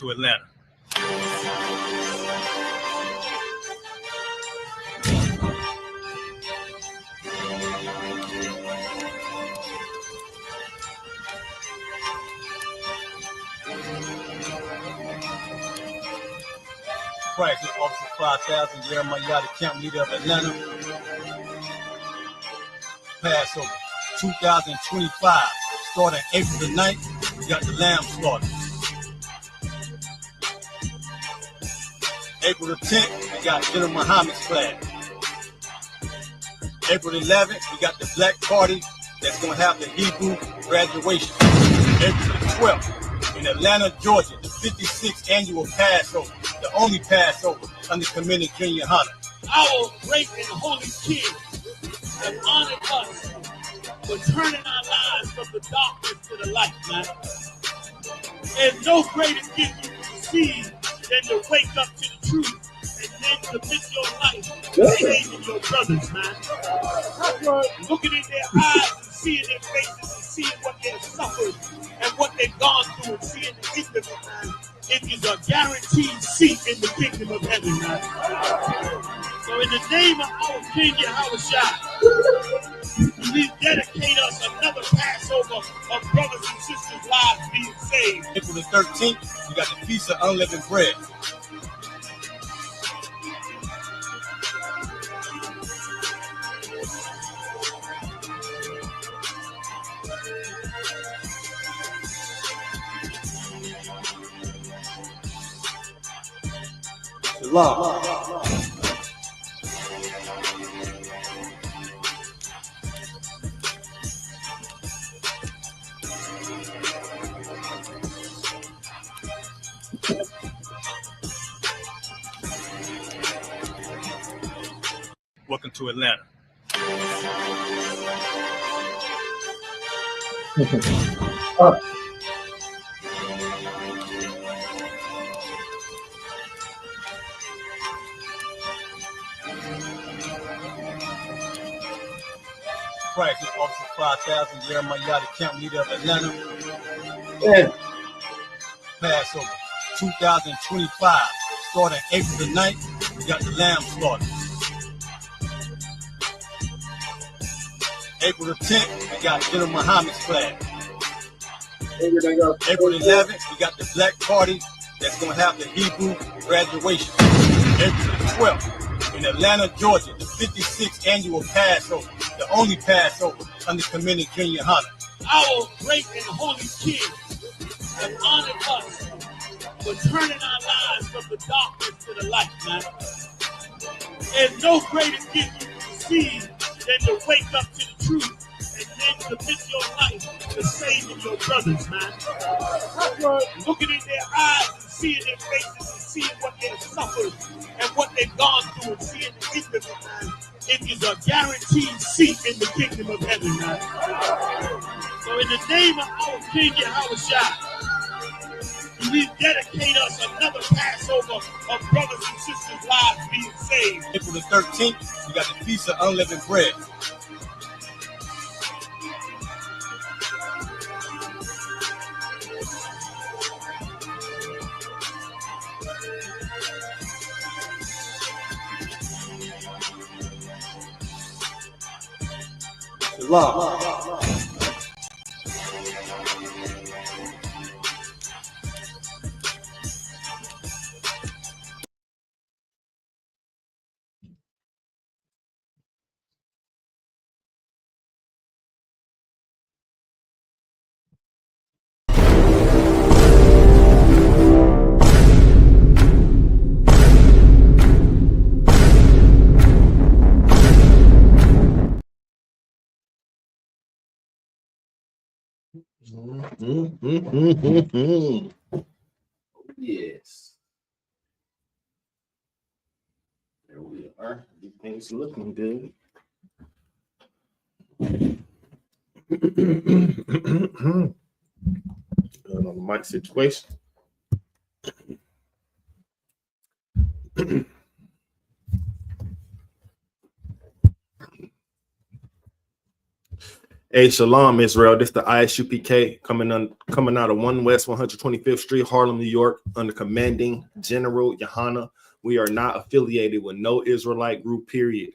to Atlanta. Practice Officer 5000, Jeremiah, the camp leader of Atlanta. Passover 2025, starting April the 9th, we got the lamb slaughter. April the 10th, we got General Muhammad's class. April the 11th, we got the Black Party that's going to have the Hebrew graduation. April the 12th, in Atlanta, Georgia, the 56th annual Passover, the only Passover under Community Junior Hunter. Our great and holy King has honored us for turning our lives from the darkness to the light, man. There's no greater gift you can receive than to wake up to the truth and then commit your life to saving your brothers, man. Looking in their eyes and seeing their faces and seeing what they've suffered and what they've gone through and seeing the end of it, man. It is a guaranteed seat in the kingdom of heaven, man. So in the name of our King Yahushua, we dedicate us another Passover of brothers and sisters' lives being saved. April the 13th, we got the Feast of Unleavened Bread. Shalom. Welcome to Atlanta. Practice Officer 5000, Jeremiah, the camp leader of Atlanta. Passover 2025, starting April the 9th, we got the lamb slaughter. April the 10th, we got General Muhammad's class. April the 11th, we got the Black Party that's going to have the Hebrew graduation. April the 12th, in Atlanta, Georgia, the 56th annual Passover, the only Passover under Community Junior Hunter. Our great and holy King has honored us for turning our lives from the darkness to the light, man. There's no greater gift you can receive than to wake up to the truth and then commit your life to saving your brothers, man. Looking in their eyes and seeing their faces and seeing what they've suffered and what they've gone through and seeing the end of it, man. It is a guaranteed seat in the kingdom of heaven, man. So in the name of our King Yahushua, we dedicate us another Passover of brothers and sisters' lives being saved. April the 13th, we got the Feast of Unleavened Bread. Shalom. Yes. There we are. Everything's looking good. On the mic situation. Hey, shalom, Israel. This is the ISUPK coming out of 1 West 125th Street, Harlem, New York, under commanding General Yohana. We are not affiliated with no Israelite group, period.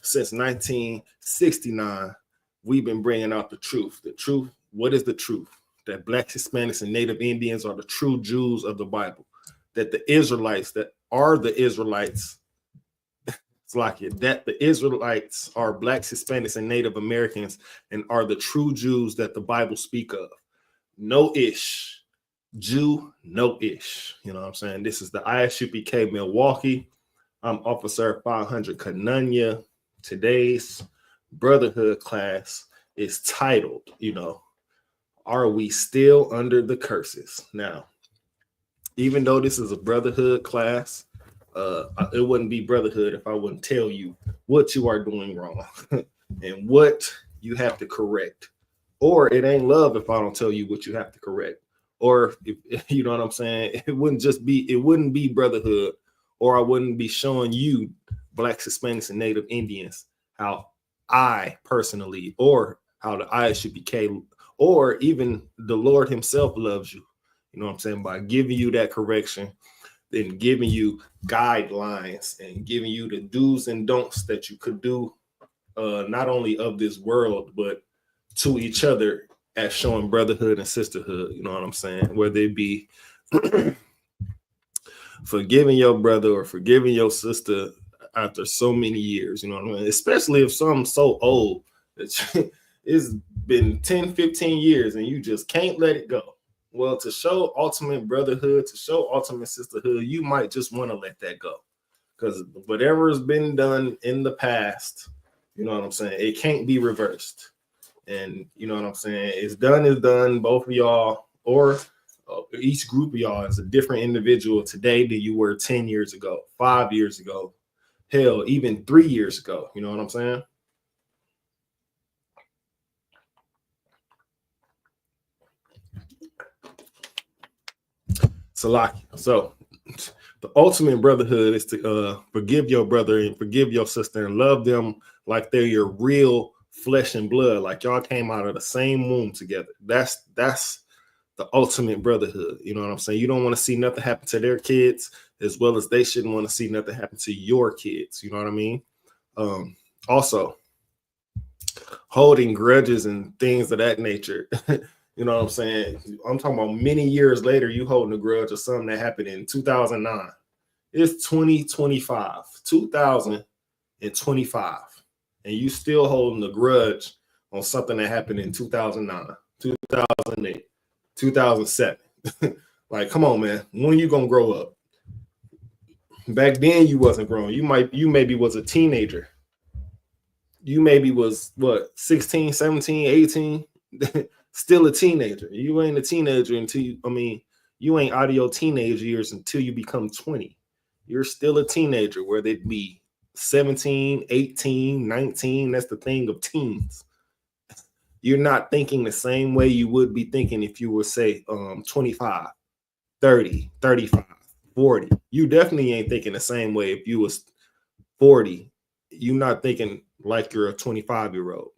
Since 1969, we've been bringing out the truth. The truth, what is the truth? That Blacks, Hispanics, and Native Indians are the true Jews of the Bible. That the Israelites that are the Israelites, it's like it, that the Israelites are Blacks, Hispanics, and Native Americans and are the true Jews that the Bible speak of. No ish. Jew, no ish. You know what I'm saying? This is the ISUPK Milwaukee. I'm Officer 500 Kananya. Today's brotherhood class is titled, Are We Still Under the Curses? Now, even though this is a brotherhood class, it wouldn't be brotherhood if I wouldn't tell you what you are doing wrong and what you have to correct. Or it ain't love if I don't tell you what you have to correct. Or if, you know what I'm saying? It wouldn't be brotherhood, or I wouldn't be showing you Blacks, Hispanics, and Native Indians how I personally, or how the ISUPK, or even the Lord himself loves you. You know what I'm saying? By giving you that correction, then giving you guidelines and giving you the do's and don'ts that you could do, not only of this world, but to each other, as showing brotherhood and sisterhood. You know what I'm saying? Whether it be forgiving your brother or forgiving your sister after so many years, you know what I mean? Especially if something's so old that it's been 10, 15 years and you just can't let it go. Well, to show ultimate brotherhood, to show ultimate sisterhood, you might just want to let that go. Because whatever has been done in the past, you know what I'm saying, it can't be reversed. And you know what I'm saying, it's done is done. Both of y'all, or each group of y'all, is a different individual today than you were 10 years ago, 5 years ago, hell, even 3 years ago. You know what I'm saying? Salaki. So the ultimate brotherhood is to forgive your brother and forgive your sister and love them like they're your real flesh and blood, like y'all came out of the same womb together. That's the ultimate brotherhood. You know what I'm saying? You don't want to see nothing happen to their kids, as well as they shouldn't want to see nothing happen to your kids. You know what I mean? Also, holding grudges and things of that nature. You know what I'm saying? I'm talking about many years later, you holding a grudge of something that happened in 2009. It's 2025, 2025, and you still holding a grudge on something that happened in 2009, 2008, 2007. Like, come on, man. When you gonna grow up? Back then, you wasn't grown. You maybe was a teenager. You maybe was, 16, 17, 18? Still a teenager. You ain't a teenager until you ain't out of your teenage years until you become 20. You're still a teenager, whether it be 17, 18, 19. That's the thing of teens. You're not thinking the same way you would be thinking if you were, say, 25, 30, 35, 40. You definitely ain't thinking the same way if you was 40. You're not thinking like you're a 25-year-old.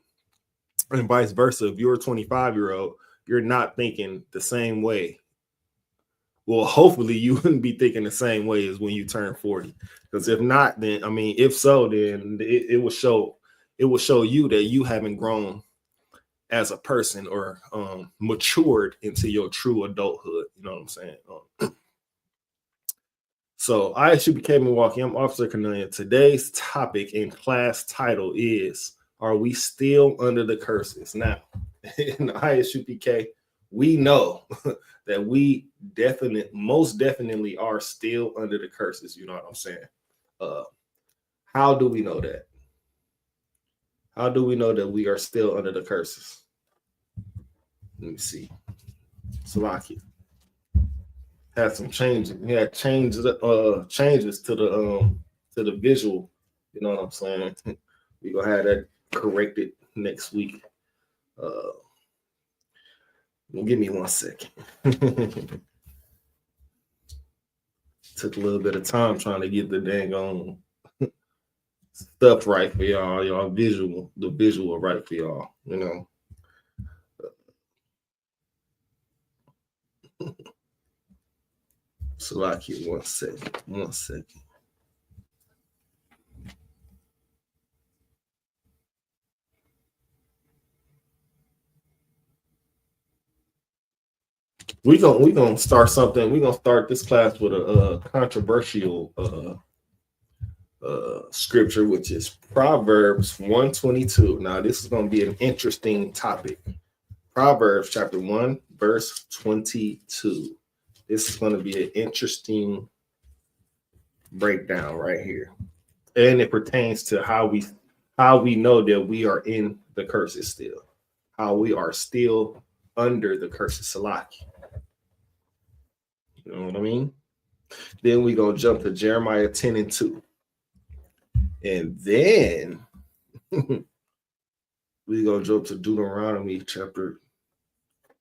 And vice versa. If you're a 25-year-old, you're not thinking the same way. Well, hopefully you wouldn't be thinking the same way as when you turn 40. Because if not, then if so, then it will show you that you haven't grown as a person or matured into your true adulthood. You know what I'm saying? So ISUPK Milwaukee, I'm Officer Kananya. Today's topic and class title is, are we still under the curses? Now, in the ISUPK, we know that we most definitely are still under the curses. You know what I'm saying? How do we know that? How do we know that we are still under the curses? Let me see. Salaki had some changes. We had changes to the visual. You know what I'm saying? We're gonna have that corrected next week. Give me 1 second. Took a little bit of time trying to get the dang on stuff right for y'all. The visual right for y'all. You know. Salaki, 1 second. 1 second. We gonna start something. We're gonna start this class with a controversial scripture, which is Proverbs 122. Now, this is gonna be an interesting topic. Proverbs chapter 1, verse 22. This is gonna be an interesting breakdown right here. And it pertains to how we know that we are in the curses still, how we are still under the curses. Salaki. You know what I mean? Then we're going to jump to Jeremiah 10 and 2. And then we're going to jump to Deuteronomy chapter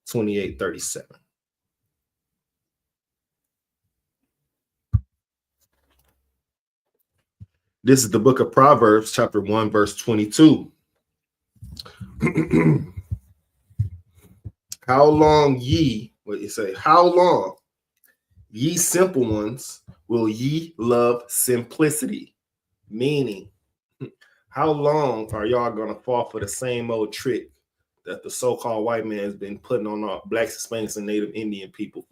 28, 37. This is the book of Proverbs, chapter 1, verse 22. How long ye, what you say, how long, ye simple ones, will ye love simplicity? Meaning, how long are y'all going to fall for the same old trick that the so-called white man has been putting on our blacks, Hispanics, and Native Indian people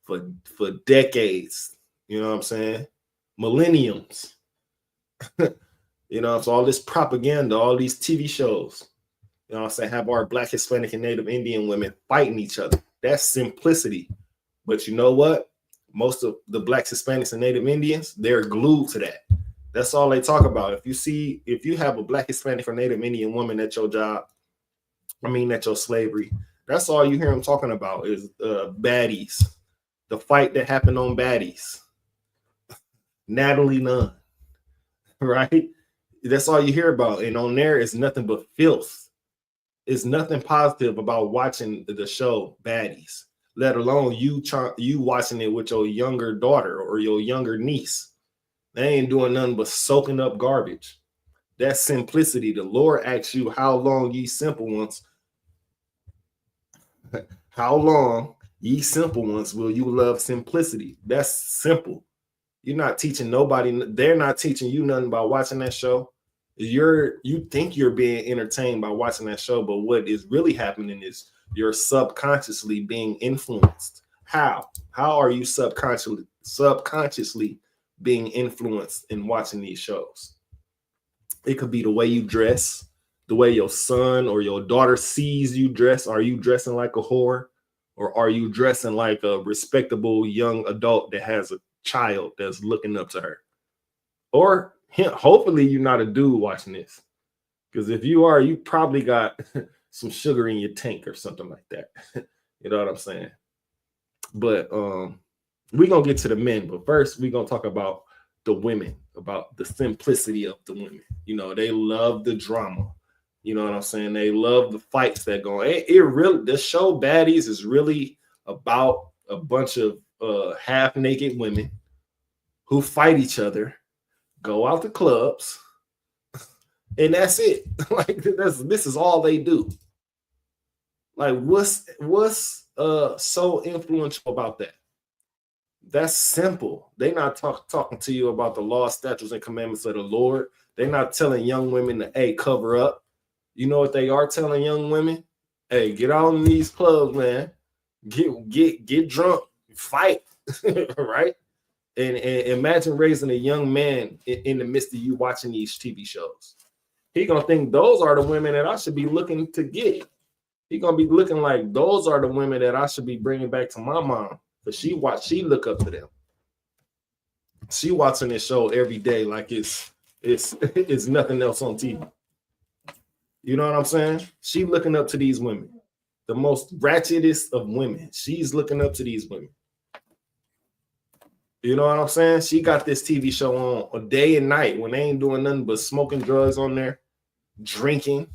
for decades? You know what I'm saying? Millenniums. You know, so all this propaganda, all these TV shows, you know what I'm saying, have our black, Hispanic, and Native Indian women fighting each other. That's simplicity. But you know what? Most of the blacks, Hispanics, and Native Indians, they're glued to that. That's all they talk about. If you have a black, Hispanic, or Native Indian woman at your job, at your slavery, that's all you hear them talking about is baddies. The fight that happened on baddies. Natalie Nunn, right? That's all you hear about. And on there is nothing but filth. It's nothing positive about watching the show Baddies, let alone you watching it with your younger daughter or your younger niece. They ain't doing nothing but soaking up garbage. That's simplicity. The Lord asks you, how long, ye simple ones, how long, ye simple ones, will you love simplicity? That's simple. You're not teaching nobody. They're not teaching you nothing by watching that show. You think you're being entertained by watching that show, but what is really happening is you're subconsciously being influenced. How are you subconsciously being influenced in watching these shows? It could be the way you dress, the way your son or your daughter sees you dress. Are you dressing like a whore, or are you dressing like a respectable young adult that has a child that's looking up to her? Or hopefully you're not a dude watching this, because if you are, you probably got some sugar in your tank or something like that. You know what I'm saying? But we're gonna get to the men, but first we're gonna talk about the women, about the simplicity of the women. You know, they love the drama. You know what I'm saying? They love the fights that go on. It really, the show Baddies is really about a bunch of half-naked women who fight each other, go out to clubs, and that's it. Like this is all they do. Like what's so influential about that? That's simple. They're not talking to you about the law, statutes, and commandments of the Lord. They're not telling young women to, hey, cover up. You know what they are telling young women? Hey, get out in these clubs, man. Get drunk, fight, right? And imagine raising a young man in the midst of you watching these TV shows. He gonna think those are the women that I should be looking to get. He gonna be looking like those are the women that I should be bringing back to my mom. But she look up to them. She watching this show every day like it's nothing else on TV. You know what I'm saying? She looking up to these women, the most ratchetest of women. She's looking up to these women. You know what I'm saying? She got this TV show on a day and night when they ain't doing nothing but smoking drugs on there, drinking,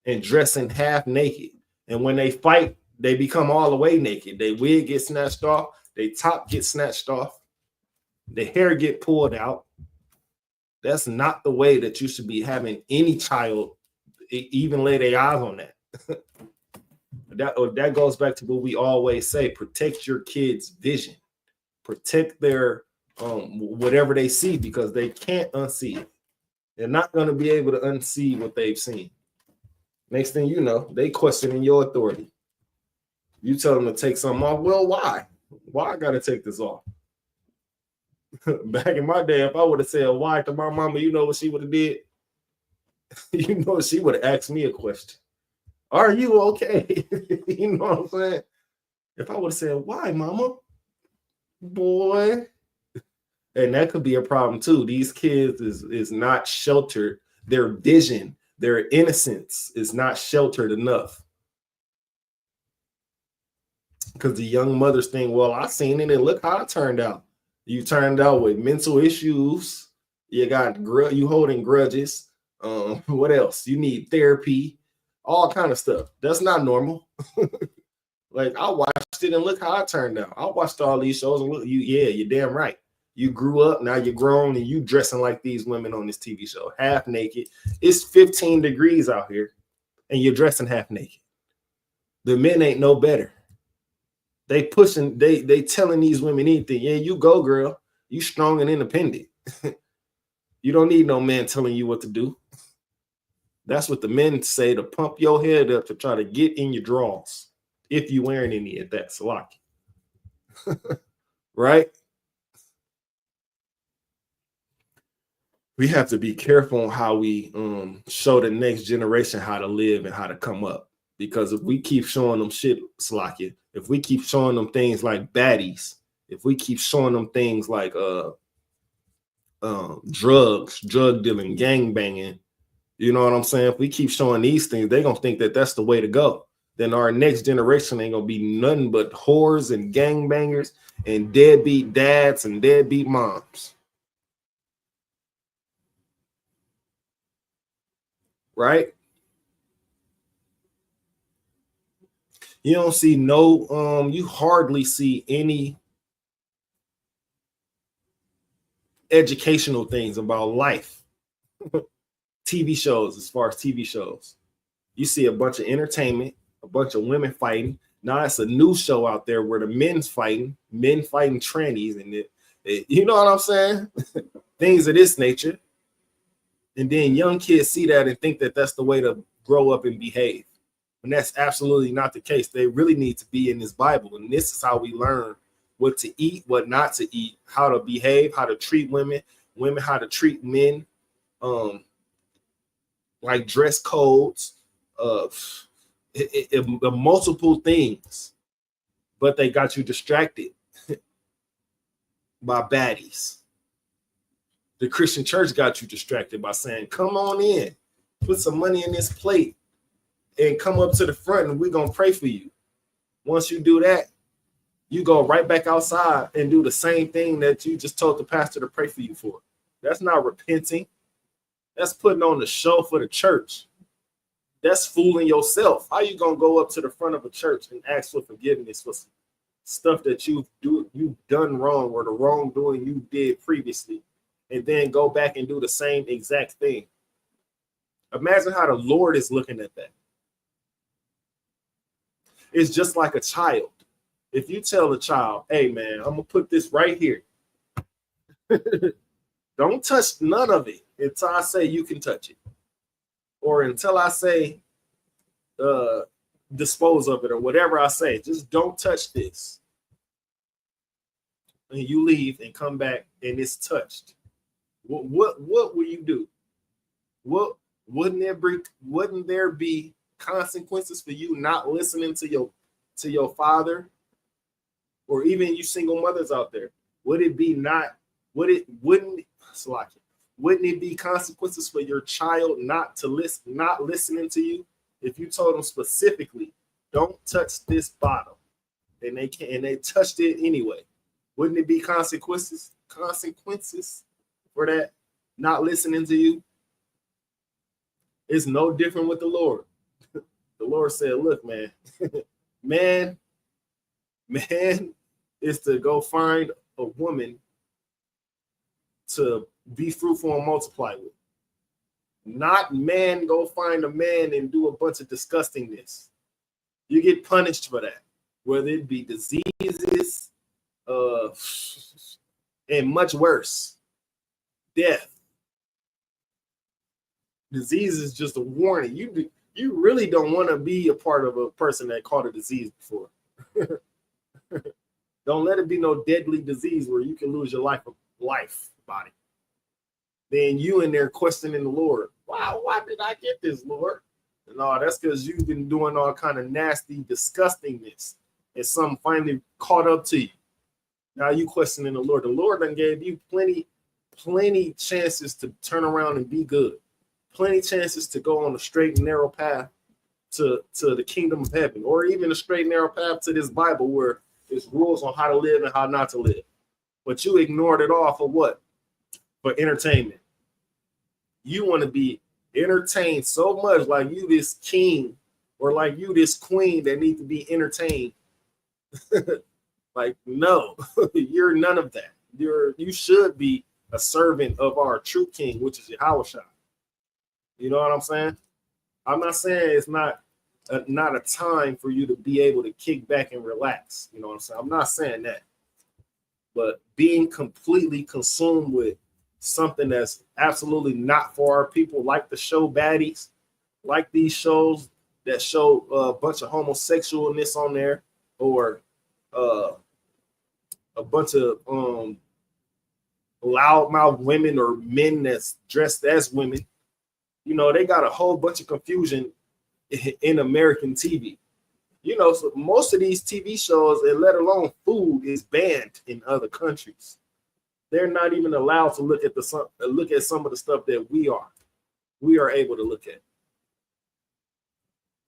and dressing half naked. And when they fight, they become all the way naked. Their wig gets snatched off. Their top gets snatched off. The hair get pulled out. That's not the way that you should be having any child even lay their eyes on that. That goes back to what we always say: protect your kids' vision. protect their whatever they see, because they can't unsee it. They're not going to be able to unsee what they've seen. Next thing you know, they questioning your authority. You tell them to take something off. Well, why? Why I got to take this off? Back in my day, if I would have said why to my mama, you know what she would have did? You know, she would have asked me a question. Are you okay? You know what I'm saying? If I would have said, why, mama? Boy. And that could be a problem too. These kids is not sheltered. Their vision, their innocence is not sheltered enough. Because the young mothers think, well, I seen it and look how I turned out. You turned out with mental issues. You got you holding grudges. What else? You need therapy, all kind of stuff. That's not normal. Like, I watched it and look how I turned out. I watched all these shows and look, you're damn right. You grew up, now you're grown, and you dressing like these women on this TV show, half naked. It's 15 degrees out here, and you're dressing half naked. The men ain't no better. They pushing, they telling these women anything. Yeah, you go, girl. You strong and independent. You don't need no man telling you what to do. That's what the men say, to pump your head up, to try to get in your drawers, if you wearing any at that, Salaki. Right? We have to be careful on how we show the next generation how to live and how to come up. Because if we keep showing them shit, Salaki, if we keep showing them things like baddies, if we keep showing them things like drugs, drug dealing, gang banging, you know what I'm saying? If we keep showing these things, they're going to think that that's the way to go. Then our next generation ain't going to be nothing but whores and gang bangers and deadbeat dads and deadbeat moms. Right? You don't see you hardly see any educational things about life. TV shows, as far as TV shows, you see a bunch of entertainment, a bunch of women fighting. Now it's a new show out there where the men fighting trannies, and you know what I'm saying? Things of this nature. And then young kids see that and think that that's the way to grow up and behave. And that's absolutely not the case. They really need to be in this Bible. And this is how we learn what to eat, what not to eat, how to behave, how to treat women, how to treat men, like dress codes, multiple things. But they got you distracted by baddies. The Christian church got you distracted by saying, come on in, put some money in this plate, and come up to the front, and we're going to pray for you. Once you do that, you go right back outside and do the same thing that you just told the pastor to pray for you for. That's not repenting. That's putting on the show for the church. That's fooling yourself. How you going to go up to the front of a church and ask for forgiveness for stuff that you've done wrong, or the wrongdoing you did previously, and then go back and do the same exact thing? Imagine how the Lord is looking at that. It's just like a child. If you tell a child, hey, man, I'm going to put this right here. Don't touch none of it until I say you can touch it. Or until I say dispose of it, or whatever I say. Just don't touch this. And you leave and come back and it's touched. What will you do? Wouldn't there be consequences for you not listening to your father? Or even you single mothers out there, wouldn't it be consequences for your child not listening to you if you told them specifically, don't touch this bottle, and they touched it anyway? Wouldn't it be consequences for that not listening to you? It's no different with the Lord. The Lord said, look, man, man is to go find a woman to be fruitful and multiply with. Not man go find a man and do a bunch of disgustingness. You get punished for that, whether it be diseases, uh, and much worse, death. Disease is just a warning. You really don't want to be a part of a person that caught a disease before. Don't let it be no deadly disease where you can lose your life body. Then you in there questioning the Lord. Wow, why did I get this, Lord? No, that's because you've been doing all kind of nasty disgustingness, and something finally caught up to you. Now you questioning the Lord. The Lord done gave you plenty chances to turn around and be good. Plenty chances to go on a straight and narrow path to the kingdom of heaven, or even a straight and narrow path to this Bible where there's rules on how to live and how not to live. But you ignored it all for what? For entertainment. You want to be entertained so much like you this king or like you this queen that need to be entertained. Like, no, you're none of that. You should be a servant of our true king, which is Yahushua. You know what I'm saying? I'm not saying it's not a time for you to be able to kick back and relax. You know what I'm saying? I'm not saying that. But being completely consumed with something that's absolutely not for our people, like the show Baddies, like these shows that show a bunch of homosexualness on there, or a bunch of loudmouth women or men that's dressed as women. You know, they got a whole bunch of confusion in American TV. You know, so most of these TV shows, and let alone food, is banned in other countries. They're not even allowed to look at some of the stuff that we are able to look at.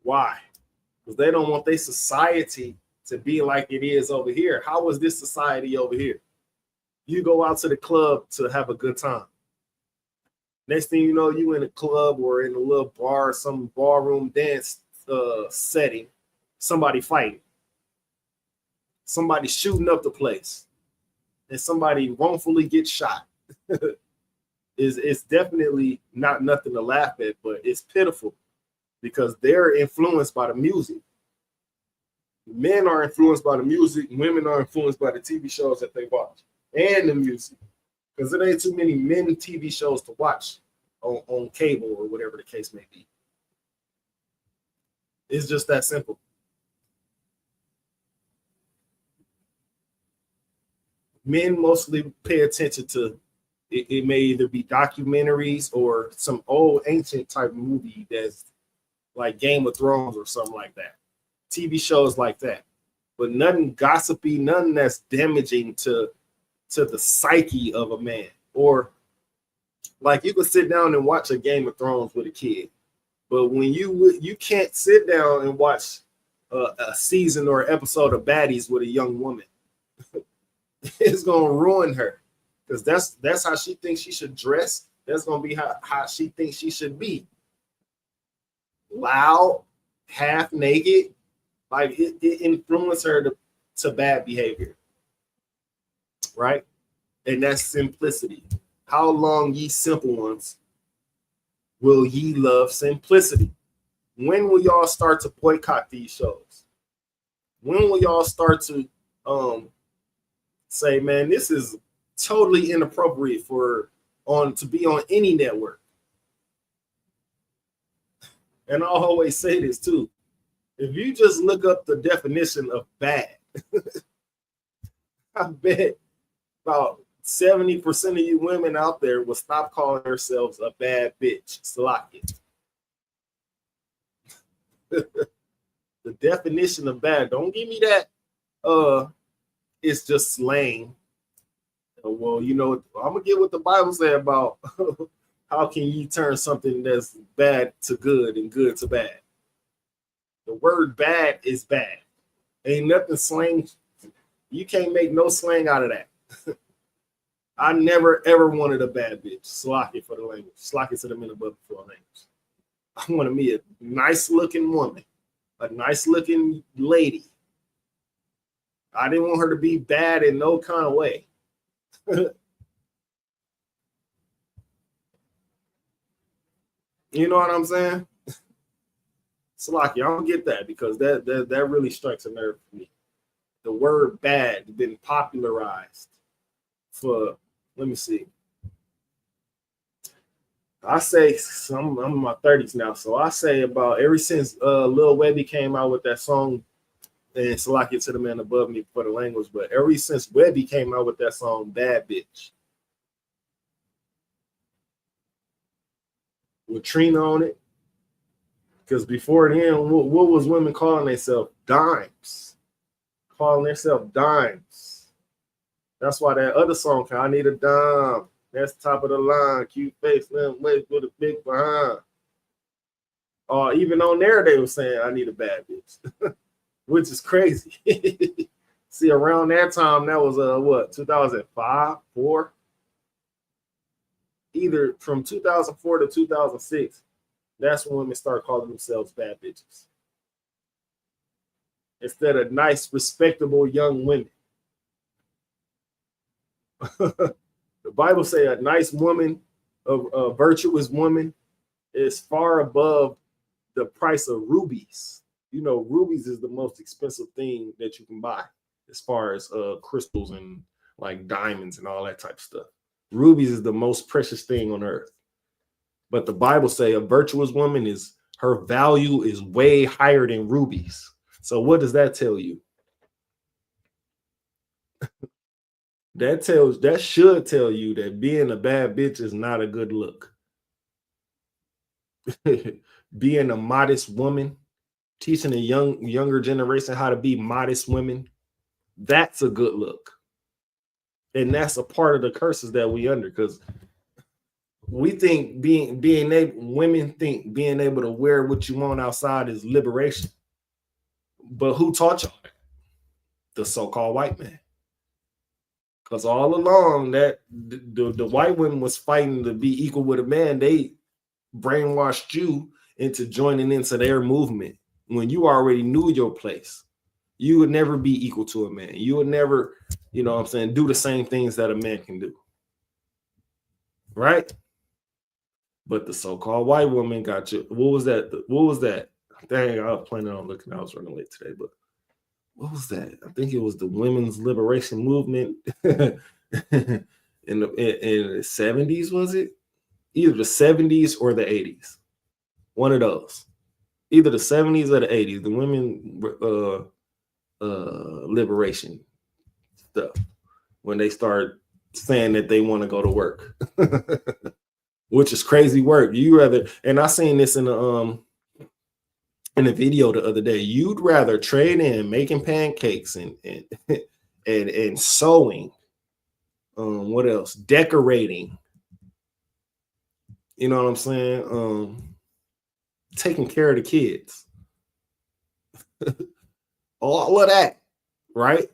Why? Because they don't want their society to be like it is over here. How is this society over here? You go out to the club to have a good time. Next thing you know, you in a club or in a little bar, some ballroom dance setting, somebody fighting, somebody shooting up the place, and somebody wrongfully gets shot. It's definitely not nothing to laugh at, but it's pitiful because they're influenced by the music. Men are influenced by the music, women are influenced by the TV shows that they watch and the music. Because there ain't too many men TV shows to watch on cable or whatever the case may be. It's just that simple. Men mostly pay attention to it may either be documentaries or some old ancient type movie that's like Game of Thrones or something like that. TV shows like that. But nothing gossipy, nothing that's damaging to the psyche of a man. Or like you could sit down and watch a Game of Thrones with a kid, but when you can't sit down and watch a season or episode of Baddies with a young woman. It's gonna ruin her, because that's how she thinks she should dress. That's gonna be how she thinks she should be. Loud, half naked, like it influences her to bad behavior, right? And that's simplicity. How long, ye simple ones, will ye love simplicity? When will y'all start to boycott these shows? When will y'all start to say, man, this is totally inappropriate to be on any network? And I'll always say this too. If you just look up the definition of bad, I bet about 70% of you women out there will stop calling yourselves a bad bitch. Slocky. The definition of bad, don't give me that it's just slang. Well, you know, I'm gonna get what the Bible said about how can you turn something that's bad to good and good to bad. The word bad is bad. Ain't nothing slang. You can't make no slang out of that. I never ever wanted a bad bitch. Slocky for the language. Slocky to the men above for language. I wanted me a nice looking woman, a nice looking lady. I didn't want her to be bad in no kind of way. You know what I'm saying? Slocky, I don't get that, because that really strikes a nerve for me. the word bad been popularized for, let me see. I say I'm in my 30s now, so I say about ever since Lil Webby came out with that song, and Salakia to the man above me for the language, but ever since Webby came out with that song, Bad Bitch, with Trina on it, because before then, what was women calling themselves? Dimes. Calling themselves dimes. That's why that other song, I Need a Dime. That's top of the line. Cute face, little waist with a big behind. Even on there, they were saying, I need a bad bitch, which is crazy. See, around that time, that was, 2005, 4? Either from 2004 to 2006, that's when women start calling themselves bad bitches. Instead of nice, respectable young women. The Bible say a nice woman, a virtuous woman, is far above the price of rubies. You know, rubies is the most expensive thing that you can buy as far as crystals and like diamonds and all that type of stuff. Rubies is the most precious thing on earth. But the Bible say a virtuous woman is, her value is way higher than rubies. So what does that tell you? That should tell you that being a bad bitch is not a good look. Being a modest woman, teaching a younger generation how to be modest women, that's a good look. And that's a part of the curses that we under, because we think women think being able to wear what you want outside is liberation. But who taught y'all that? The so-called white man. Because all along that the white women was fighting to be equal with a man, they brainwashed you into joining into their movement when you already knew your place. You would never be equal to a man. You would never, you know what I'm saying, do the same things that a man can do. Right? But the so-called white woman got you. What was that? Dang, I was planning on looking. I was running late today, but what was that? I think it was the women's liberation movement in the 70s, was it? Either the 70s or the 80s. One of those. Either the 70s or the 80s, the women liberation stuff, when they start saying that they want to go to work. Which is crazy work. You rather, and I seen this in a video the other day, you'd rather trade in making pancakes and sewing, what else, decorating, you know what I'm saying, taking care of the kids, all of that, right,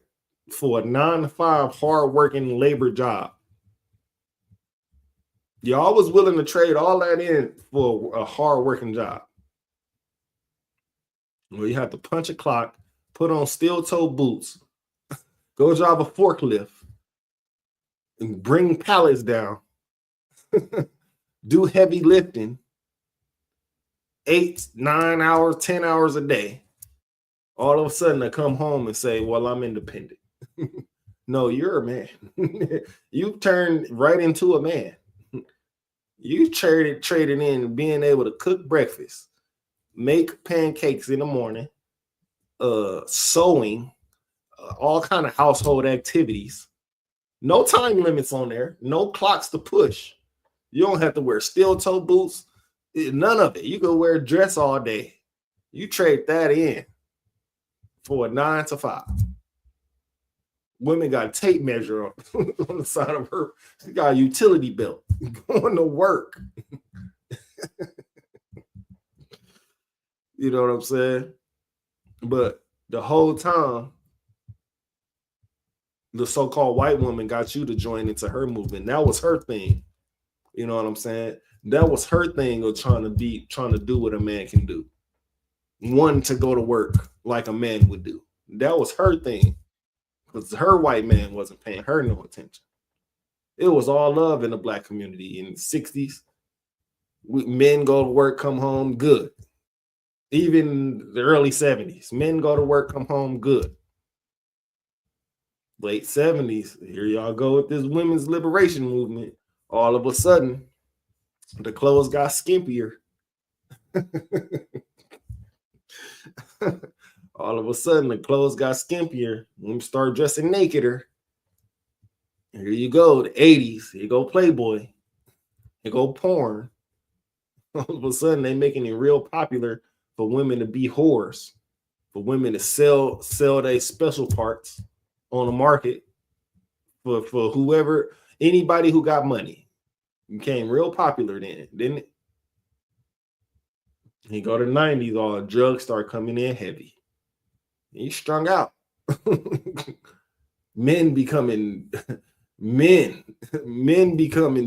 for a 9-to-5 hard-working labor job. Y'all was willing to trade all that in for a hard-working job. Well, you have to punch a clock, put on steel-toe boots, go drive a forklift, and bring pallets down, do heavy lifting, 8, 9 hours, 10 hours a day. All of a sudden, I come home and say, well, I'm independent. No, you're a man. You turned right into a man. You traded in being able to cook breakfast, make pancakes in the morning, sewing, all kind of household activities. No time limits on there. No clocks to push. You don't have to wear steel-toe boots. None of it. You can wear a dress all day. You trade that in for a 9-to-5. Women got a tape measure on the side of her. She got a utility belt going to work. You know what I'm saying? But the whole time, the so-called white woman got you to join into her movement. That was her thing. You know what I'm saying? That was her thing of trying to do what a man can do. One, to go to work like a man would do. That was her thing. Because her white man wasn't paying her no attention. It was all love in the black community in the 60s. Men go to work, come home, good. Even the early 70s, men go to work, come home, good. late 70s. Here y'all go with this women's liberation movement. All of a sudden, the clothes got skimpier. All of a sudden, the clothes got skimpier. Women start dressing nakeder. Here you go, the 80s. Here you go Playboy. Here you go porn. All of a sudden, they making it real popular for women to be whores, for women to sell their special parts on the market for whoever, anybody who got money. Became real popular then, didn't it? You go to the 90s, all the drugs start coming in heavy. You strung out. men becoming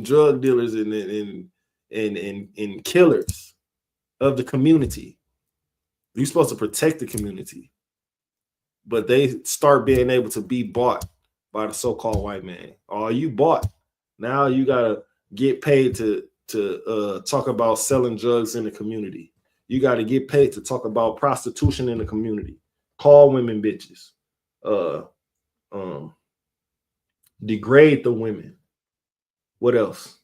drug dealers and killers of the community. You're supposed to protect the community, but they start being able to be bought by the so-called white man. Oh, you bought. Now you gotta get paid to talk about selling drugs in the community. You got to get paid to talk about prostitution in the community. Call women bitches. Degrade the women. What else?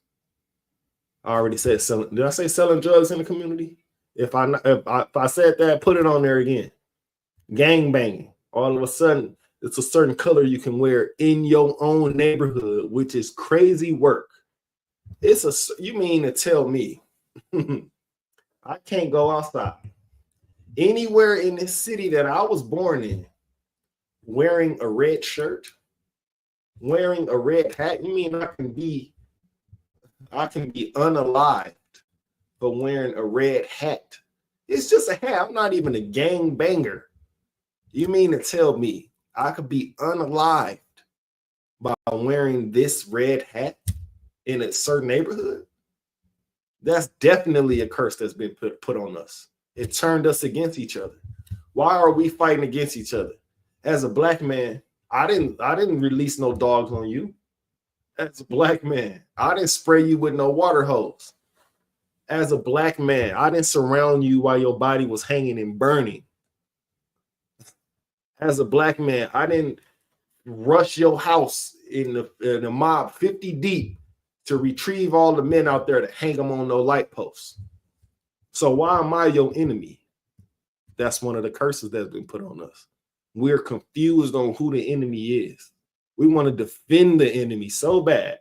I already said selling. Did I say selling drugs in the community? If I said that, put it on there again. Gang banging. All of a sudden, it's a certain color you can wear in your own neighborhood, which is crazy work. You mean to tell me I can't go outside anywhere in this city that I was born in wearing a red shirt, wearing a red hat? You mean I can be unalived for wearing a red hat? It's just a hat. I'm not even a gang banger. You mean to tell me I could be unalived by wearing this red hat in a certain neighborhood? That's definitely a curse that's been put on us. It turned us against each other. Why are we fighting against each other? As a black man, I didn't release no dogs on you. As a black man, I didn't spray you with no water hose. As a black man, I didn't surround you while your body was hanging and burning. As a black man, I didn't rush your house in the mob 50 deep to retrieve all the men out there to hang them on no light posts. So why am I your enemy? That's one of the curses that's been put on us. We're confused on who the enemy is. We want to defend the enemy so bad.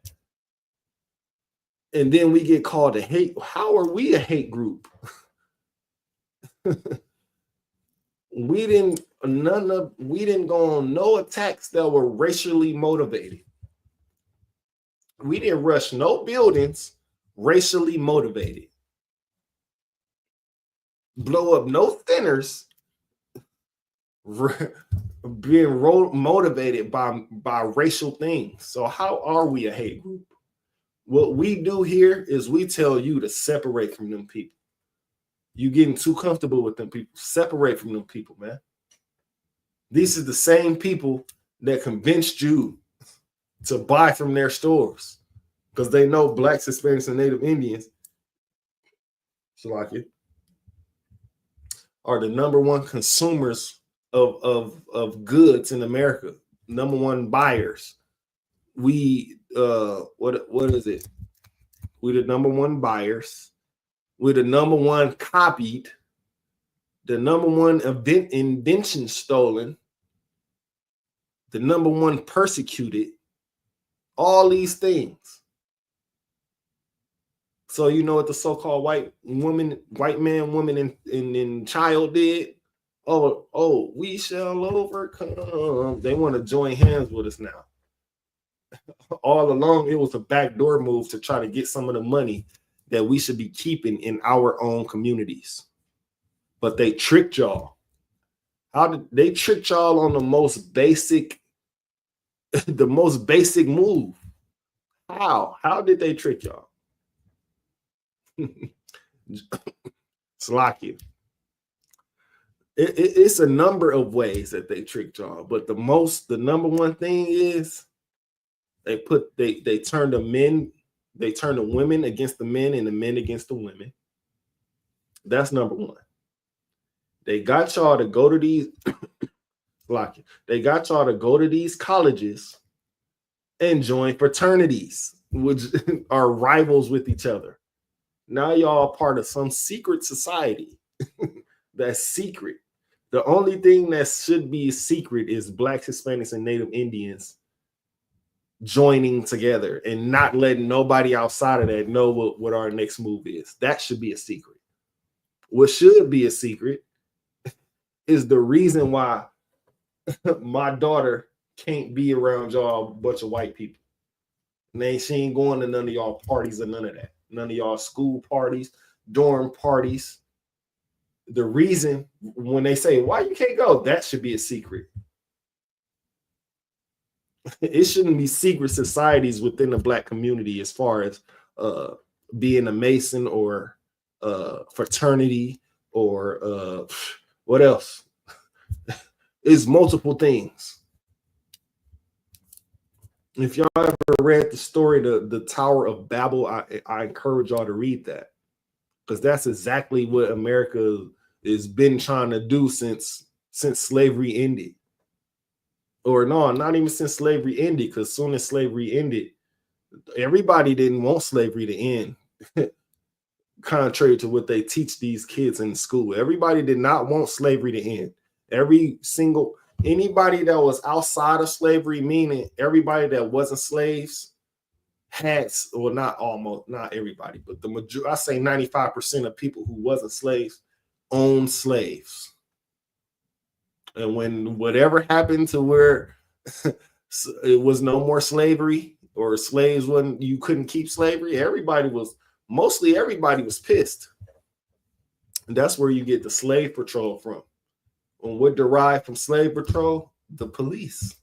And then we get called a hate. How are we a hate group? We didn't go on no attacks that were racially motivated. We didn't rush no buildings racially motivated. Blow up no thinners being motivated by racial things. So how are we a hate group? What we do here is we tell you to separate from them people. You getting too comfortable with them people. Separate from them people, man. These are the same people that convinced you to buy from their stores because they know Blacks, Hispanics, and Native Indians, are the number one consumers of goods in America. Number one buyers. We what is it? We're the number one buyers. We're the number one copied. The number one invention stolen. The number one persecuted. All these things. So you know what the so-called white man, woman, and child did? Oh, we shall overcome. They want to join hands with us now. All along, it was a backdoor move to try to get some of the money that we should be keeping in our own communities. But they tricked y'all. How did they trick y'all on the most basic move? How did they trick y'all? Slocky. It's a number of ways that they tricked y'all, but the number one thing is they turn the women against the men and the men against the women. That's number one. They got y'all to go to these They got y'all to go to these colleges and join fraternities, which are rivals with each other. Now y'all part of some secret society that's secret. The only thing that should be secret is Blacks, Hispanics, and Native Indians joining together and not letting nobody outside of that know what our next move is. That should be a secret. What should be a secret is the reason why my daughter can't be around y'all bunch of white people. And she ain't going to none of y'all parties or none of that. None of y'all school parties, dorm parties. The reason when they say, why you can't go, that should be a secret. It shouldn't be secret societies within the Black community as far as being a Mason or fraternity or what else. It's multiple things. If y'all ever read the story, the Tower of Babel, I encourage y'all to read that, because that's exactly what America has been trying to do since slavery ended. Or no, not even since slavery ended, because soon as slavery ended, everybody didn't want slavery to end. Contrary to what they teach these kids in school, everybody did not want slavery to end. Anybody that was outside of slavery, meaning everybody that wasn't slaves, not everybody, but I say 95% of people who wasn't slaves owned slaves. And when whatever happened to where it was no more slavery, or slaves you couldn't keep slavery, mostly everybody was pissed. And that's where you get the slave patrol from. And what derived from slave patrol? The police.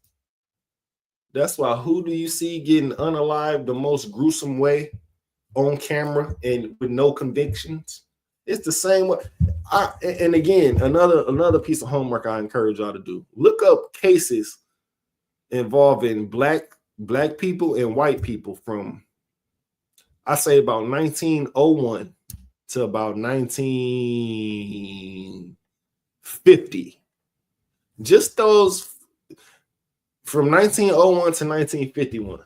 That's why who do you see getting unalived the most gruesome way on camera and with no convictions? It's the same way. And again, another piece of homework I encourage y'all to do. Look up cases involving black people and white people from, I say, about 1901 to about 1950. Just those from 1901 to 1951.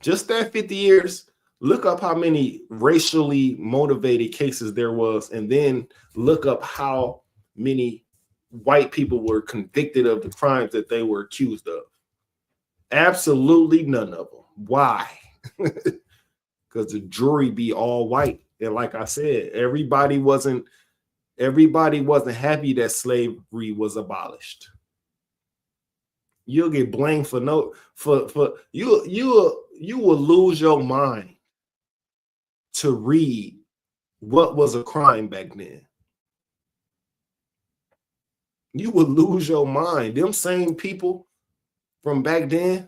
Just that 50 years. Look up how many racially motivated cases there was, and then look up how many white people were convicted of the crimes that they were accused of. Absolutely none of them. Why? Because the jury be all white. And like I said, everybody wasn't happy that slavery was abolished. You'll get blamed for you will lose your mind to read what was a crime back then. You would lose your mind. Them same people from back then,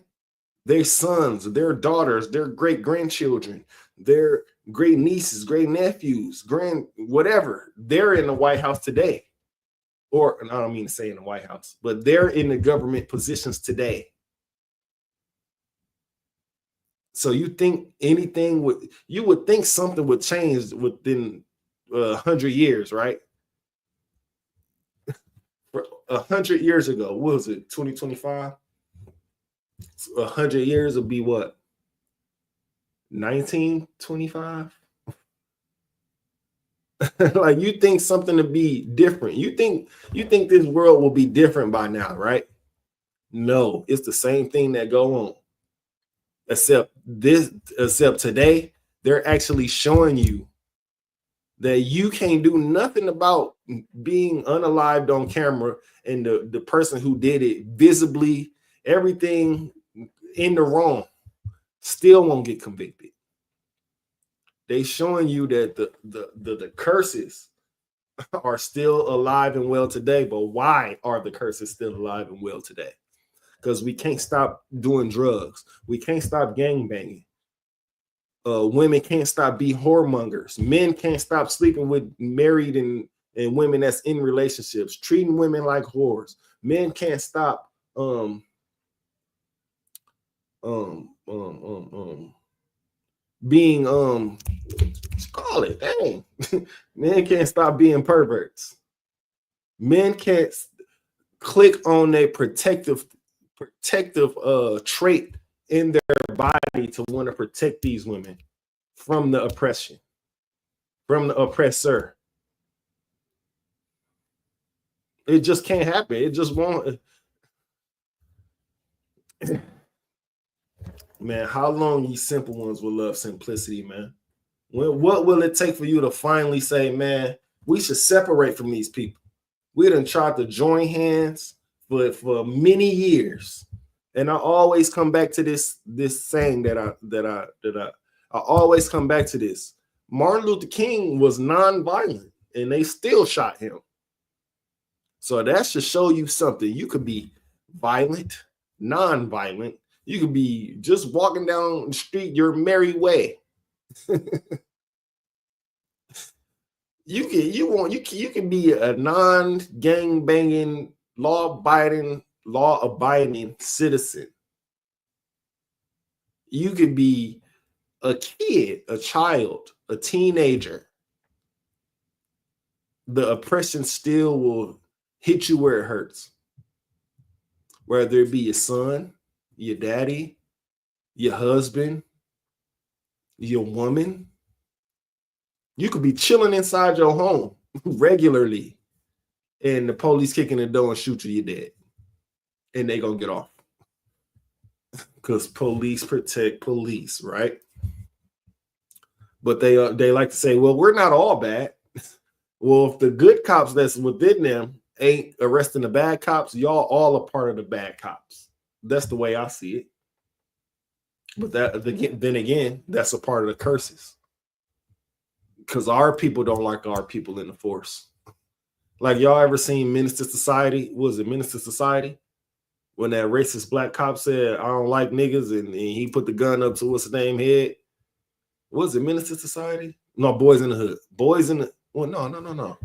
their sons, their daughters, their great-grandchildren, their great nieces, great nephews, whatever, they're in the White House today. Or, and I don't mean to say in the White House, but they're in the government positions today. So you think you would think something would change within 100 years, right? 100 years ago, what was it, 2025? 100 years would be what? 1925? Like, you think something to be different. You think this world will be different by now, right? No, it's the same thing that go on. Except today, they're actually showing you that you can't do nothing about being unalived on camera, and the person who did it visibly, everything in the wrong, still won't get convicted. They showing you that the curses are still alive and well today. But why are the curses still alive and well today? Because we can't stop doing drugs. We can't stop gangbanging. Women can't stop being whoremongers. Men can't stop sleeping with married and women that's in relationships, treating women like whores. Men can't stop being call it, dang. Men can't stop being perverts. Men can't. click on a protective trait in their body to want to protect these women from the oppression, from the oppressor. It just can't happen. It just won't. Man, how long you simple ones will love simplicity, man? What will it take for you to finally say, man, we should separate from these people? We done tried to join hands for many years. And I always come back to this saying that I always come back to this. Martin Luther King was non-violent and they still shot him. So that should show you something. You could be violent, non-violent. You could be just walking down the street your merry way. You can be a non-gang banging, law-abiding citizen. You could be a kid, a child, a teenager. The oppression still will hit you where it hurts. Whether it be your son, your daddy, your husband, your woman. You could be chilling inside your home regularly, and the police kicking the door and shoot you, you're dead. And they gonna get off. Because police protect police, right? But they like to say, well, we're not all bad. Well, if the good cops that's within them ain't arresting the bad cops, y'all all a part of the bad cops. That's the way I see it. But then again, that's a part of the curses. Because our people don't like our people in the force. Like, y'all ever seen Menace to Society? What was it, Menace to Society? When that racist black cop said, I don't like niggas, and he put the gun up to what's the name head? Was it Menace to Society? No, Boys in the Hood. No.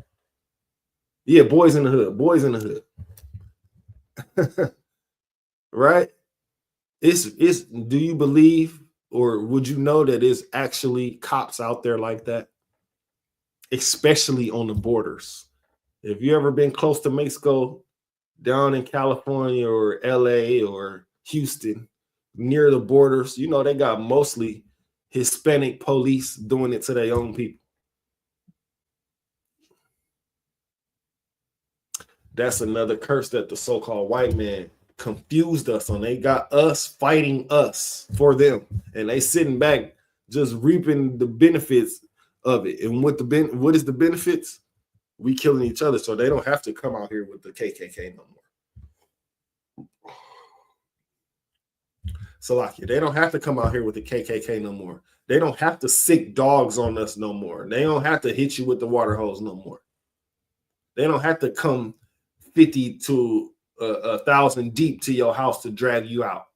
Yeah, Boys in the Hood. Boys in the Hood. Right? It's do you believe, or would you know that there's actually cops out there like that? Especially on the borders. If you ever been close to Mexico, down in California or LA or Houston, near the borders, you know, they got mostly Hispanic police doing it to their own people. That's another curse that the so-called white man confused us on. They got us fighting us for them, and they sitting back just reaping the benefits of it. And what is the benefits? We killing each other, so they don't have to come out here with the KKK no more. Salakia, they don't have to come out here with the KKK no more. They don't have to sick dogs on us no more. They don't have to hit you with the water hose no more. They don't have to come 50 to 1,000 deep to your house to drag you out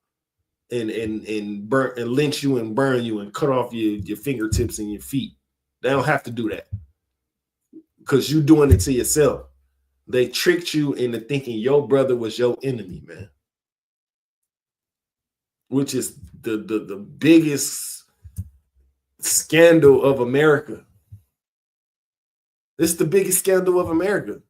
and burn and lynch you and burn you and cut off your fingertips and your feet. They don't have to do that because you're doing it to yourself. They tricked you into thinking your brother was your enemy, man. Which is the biggest scandal of America. It's the biggest scandal of America.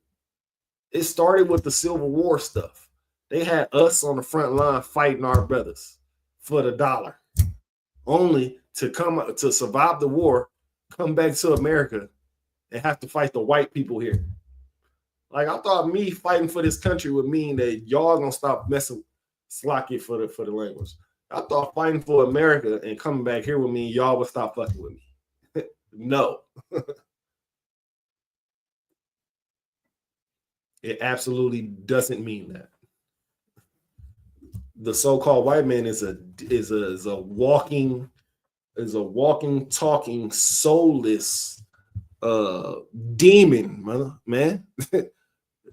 It started with the Civil War stuff. They had us on the front line fighting our brothers for the dollar, only to survive the war, come back to America, and have to fight the white people here. Like, I thought me fighting for this country would mean that y'all gonna stop messing slocky for the language. I thought fighting for America and coming back here would mean y'all would stop fucking with me. No. It absolutely doesn't mean that. The so-called white man is a walking, talking, soulless demon, man.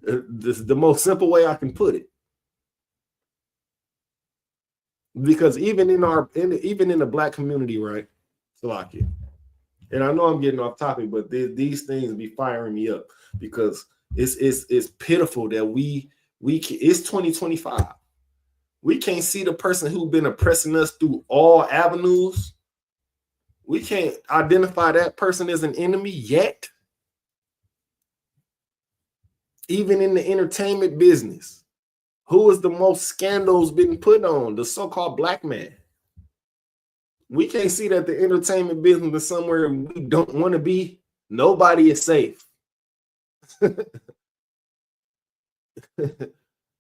This is the most simple way I can put it. Because even in the black community, right? Salakia. And I know I'm getting off topic, but these things be firing me up because it's pitiful that it's 2025. We can't see the person who's been oppressing us through all avenues. We can't identify that person as an enemy yet. Even in the entertainment business, Who is the most scandals been put on? The so-called black man. We can't see that the entertainment business is somewhere we don't want to be. Nobody is safe.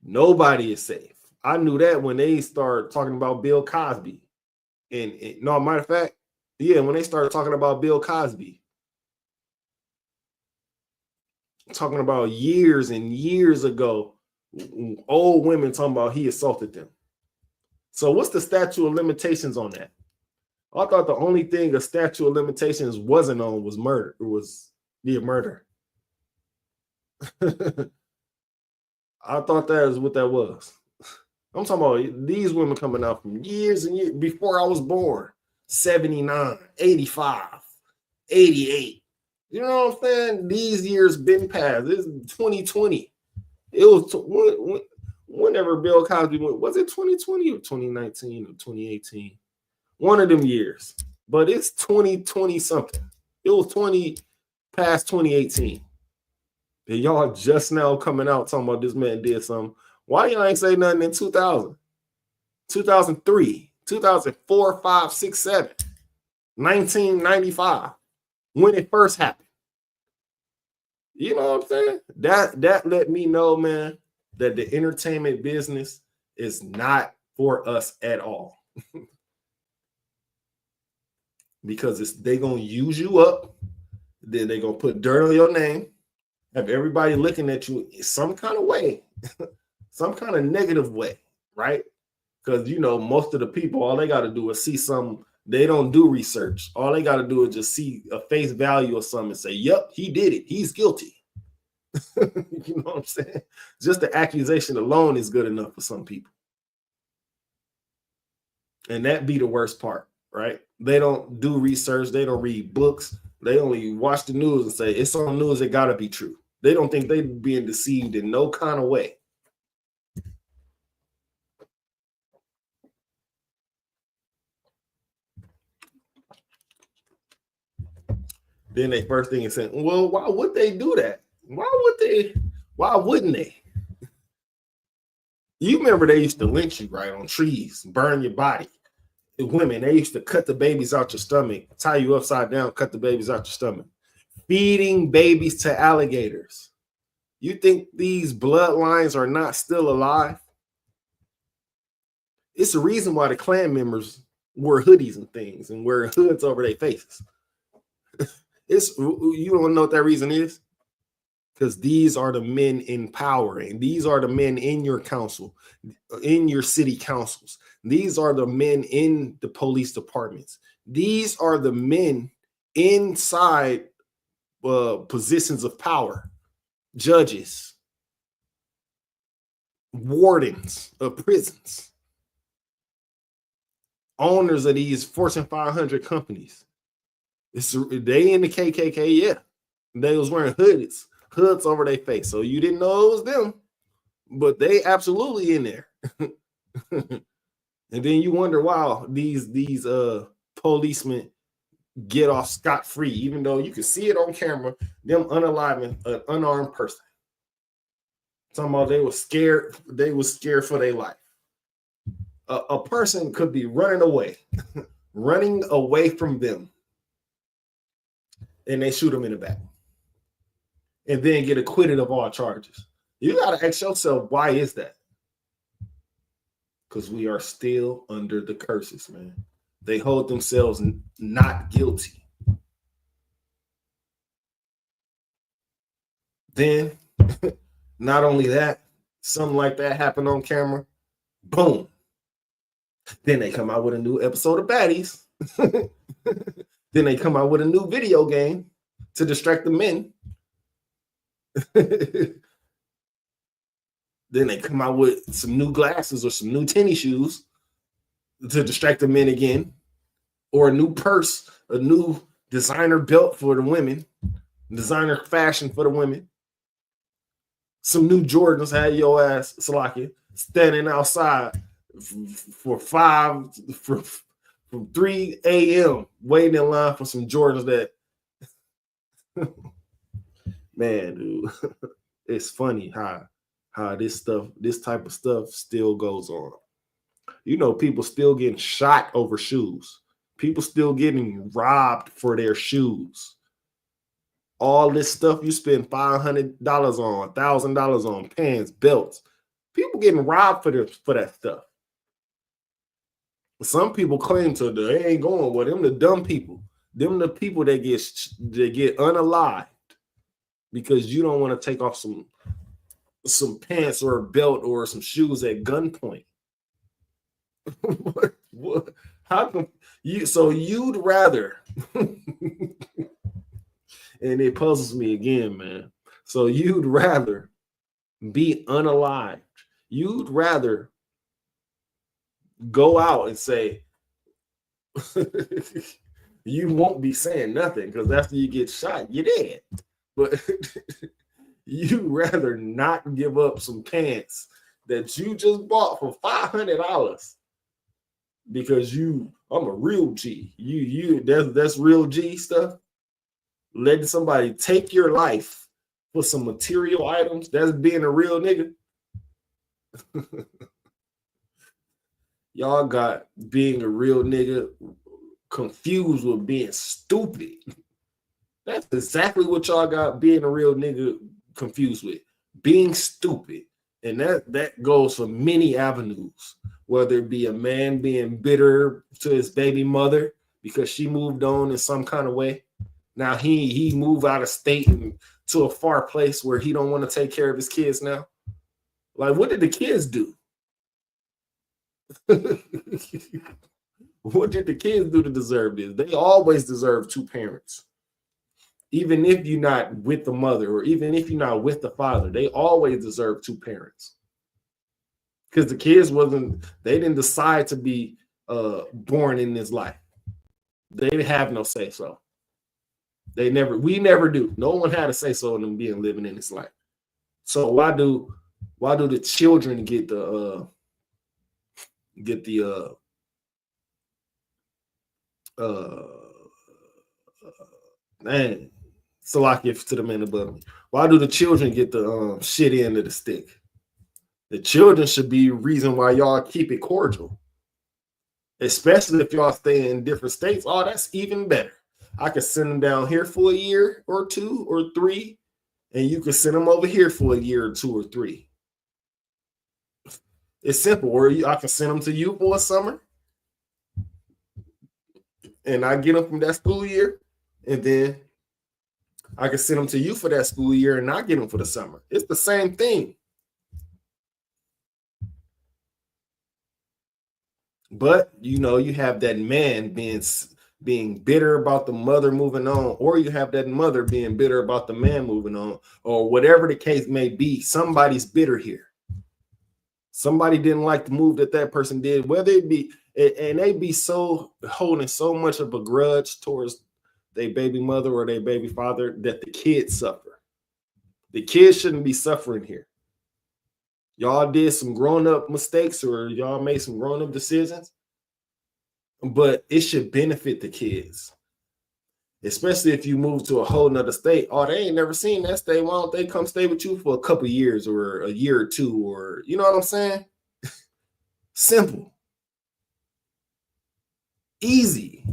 Nobody is safe. I knew that when they started talking about Bill Cosby. And no, matter of fact, yeah, when they started talking about Bill Cosby, talking about years and years ago, old women talking about he assaulted them. So what's the statute of limitations on that? I thought the only thing a statute of limitations wasn't on was murder. It was murder. I thought that was what that was. I'm talking about these women coming out from years and years before I was born. 79, 85, 88. You know what I'm saying? These years been past. This is 2020. It was whenever Bill Cosby went. Was it 2020 or 2019 or 2018? One of them years. But it's 2020 something. It was 20 past 2018. And y'all just now coming out talking about this man did something. Why y'all ain't say nothing in 2000, 2003, 2004, 5, 6, 7, 1995, when it first happened? You know what I'm saying? That let me know, man, that the entertainment business is not for us at all. Because they gonna use you up, then they gonna put dirt on your name, have everybody looking at you in some kind of way, some kind of negative way, right? Because you know, most of the people, all they got to do is see some. They don't do research. All they got to do is just see a face value or something and say, "Yep, he did it. He's guilty." You know what I'm saying? Just the accusation alone is good enough for some people, and that be the worst part, right? They don't do research. They don't read books. They only watch the news and say it's on news. It got to be true. They don't think they're being deceived in no kind of way. Then they first thing is saying, well, why would they do that? Why wouldn't they? You remember they used to lynch you, right, on trees, burn your body. The women, they used to cut the babies out your stomach, tie you upside down, cut the babies out your stomach. Feeding babies to alligators. You think these bloodlines are not still alive? It's the reason why the Klan members wear hoodies and things and wear hoods over their faces. You don't know what that reason is? Because these are the men in power, and these are the men in your council, in your city councils. These are the men in the police departments. These are the men inside positions of power, judges, wardens of prisons, owners of these Fortune 500 companies. They in the KKK, yeah. They was wearing hoods over their face. So you didn't know it was them, but they absolutely in there. And then you wonder why these policemen get off scot-free, even though you can see it on camera, them unaliving an unarmed person. Talking about they were scared for their life. A person could be running away from them, and they shoot them in the back and then get acquitted of all charges. You got to ask yourself, why is that? Because we are still under the curses, man. They hold themselves not guilty. Then, not only that, something like that happened on camera, boom. Then they come out with a new episode of Baddies. Then they come out with a new video game to distract the men. Then they come out with some new glasses or some new tennis shoes to distract the men again, or a new purse, a new designer belt for the women, designer fashion for the women. Some new Jordans had your ass, Salaki, standing outside from 3 a.m. waiting in line for some Jordans that, man, dude, it's funny how how this type of stuff still goes on. You know, people still getting shot over shoes. People still getting robbed for their shoes. All this stuff you spend $500 on, $1,000 on, pants, belts. People getting robbed for that stuff. Some people claim to they ain't going with them. The dumb people, them the people that get unalived because you don't want to take off some pants or a belt or some shoes at gunpoint. what? How come you? So you'd rather, and it puzzles me again, man. So you'd rather be unalived. You'd rather go out and say you won't be saying nothing because after you get shot, you're dead. But you'd rather not give up some pants that you just bought for $500 because I'm a real G. That's real G stuff. Letting somebody take your life for some material items, that's being a real nigga. Y'all got being a real nigga confused with being stupid. That's exactly what y'all got being a real nigga confused with. Being stupid. And that goes for many avenues. Whether it be a man being bitter to his baby mother because she moved on in some kind of way. Now he moved out of state and to a far place where he don't want to take care of his kids now. Like, what did the kids do? What did the kids do to deserve this? They always deserve two parents. Even if you're not with the mother or even if you're not with the father, they always deserve two parents. Because the kids they didn't decide to be born in this life. They have no say so. We never do. No one had a say so in them living in this life. So why do the children get man, Salakia to the man above me. Why do the children get the shit end of the stick? The children should be reason why y'all keep it cordial. Especially if y'all stay in different states. Oh, that's even better. I could send them down here for a year or 2 or 3, and you can send them over here for a year or 2 or 3. It's simple. Or I can send them to you for a summer, and I get them from that school year, and then I can send them to you for that school year and not get them for the summer. It's the same thing. But, you have that man being bitter about the mother moving on, or you have that mother being bitter about the man moving on, or whatever the case may be. Somebody's bitter here. Somebody didn't like the move that person did, whether it be, and they be so holding so much of a grudge towards their baby mother or their baby father that the kids suffer. The kids shouldn't be suffering here. Y'all did some grown-up mistakes or y'all made some grown-up decisions, but it should benefit the kids. Especially if you move to a whole nother state. Oh, they ain't never seen that state. Why don't they come stay with you for a couple years or a year or 2 or, you know what I'm saying? Simple. Easy.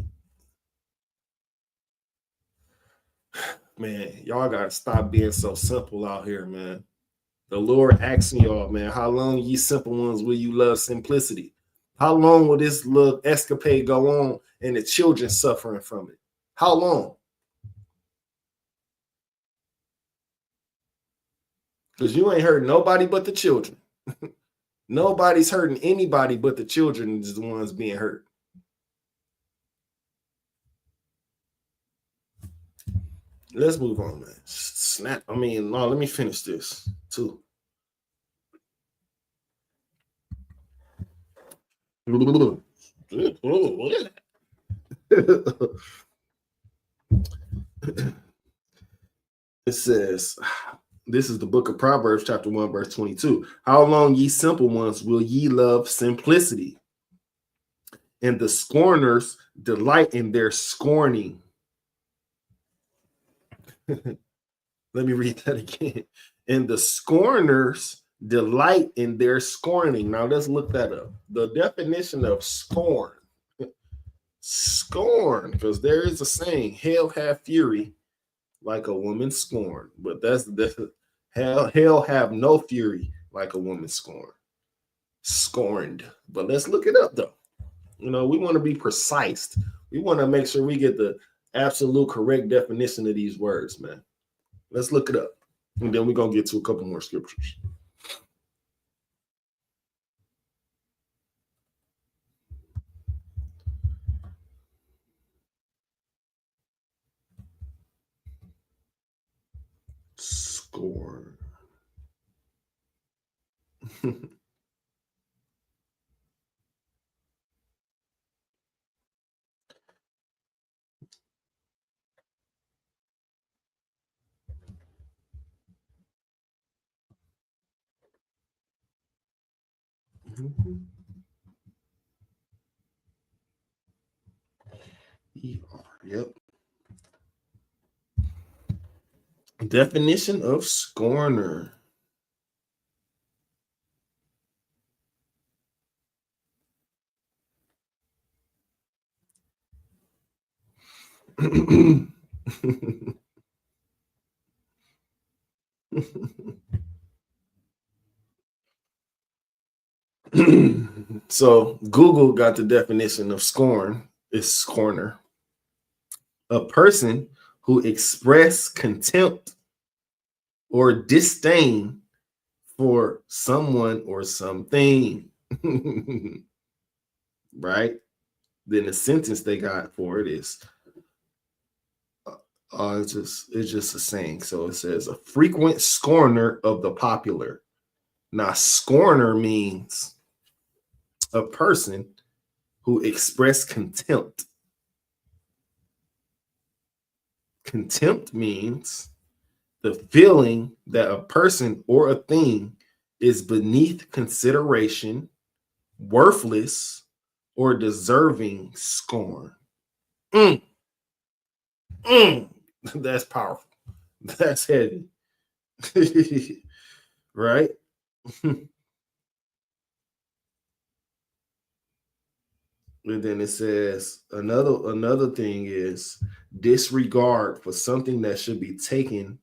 Man, y'all got to stop being so simple out here, man. The Lord asking y'all, man, how long, ye simple ones, will you love simplicity? How long will this little escapade go on and the children suffering from it? How long? Because you ain't hurting nobody but the children. Nobody's hurting anybody but the children is the ones being hurt. Let's move on, man. Let me finish this too. It says, this is the book of Proverbs, chapter 1, verse 22. How long, ye simple ones, will ye love simplicity? And the scorners delight in their scorning. Let me read that again. And the scorners delight in their scorning. Now let's look that up. The definition of scorn. Scorn, because there is a saying, hell have fury like a woman scorned. But that's the hell have no fury like a woman scorned. But let's look it up though. You know, we want to be precise. We want to make sure we get the absolute correct definition of these words, man. Let's look it up. And then we're going to get to a couple more scriptures. Scorn. Yep. Definition of scorner. So Google got the definition of scorn is scorner. A person who express contempt or disdain for someone or something. Right? Then the sentence they got for it is it's just a saying. So it says a frequent scorner of the popular. Now, scorner means a person who express contempt. Contempt means the feeling that a person or a thing is beneath consideration, worthless, or deserving scorn. That's powerful. That's heavy. Right? And then it says another thing is disregard for something that should be taken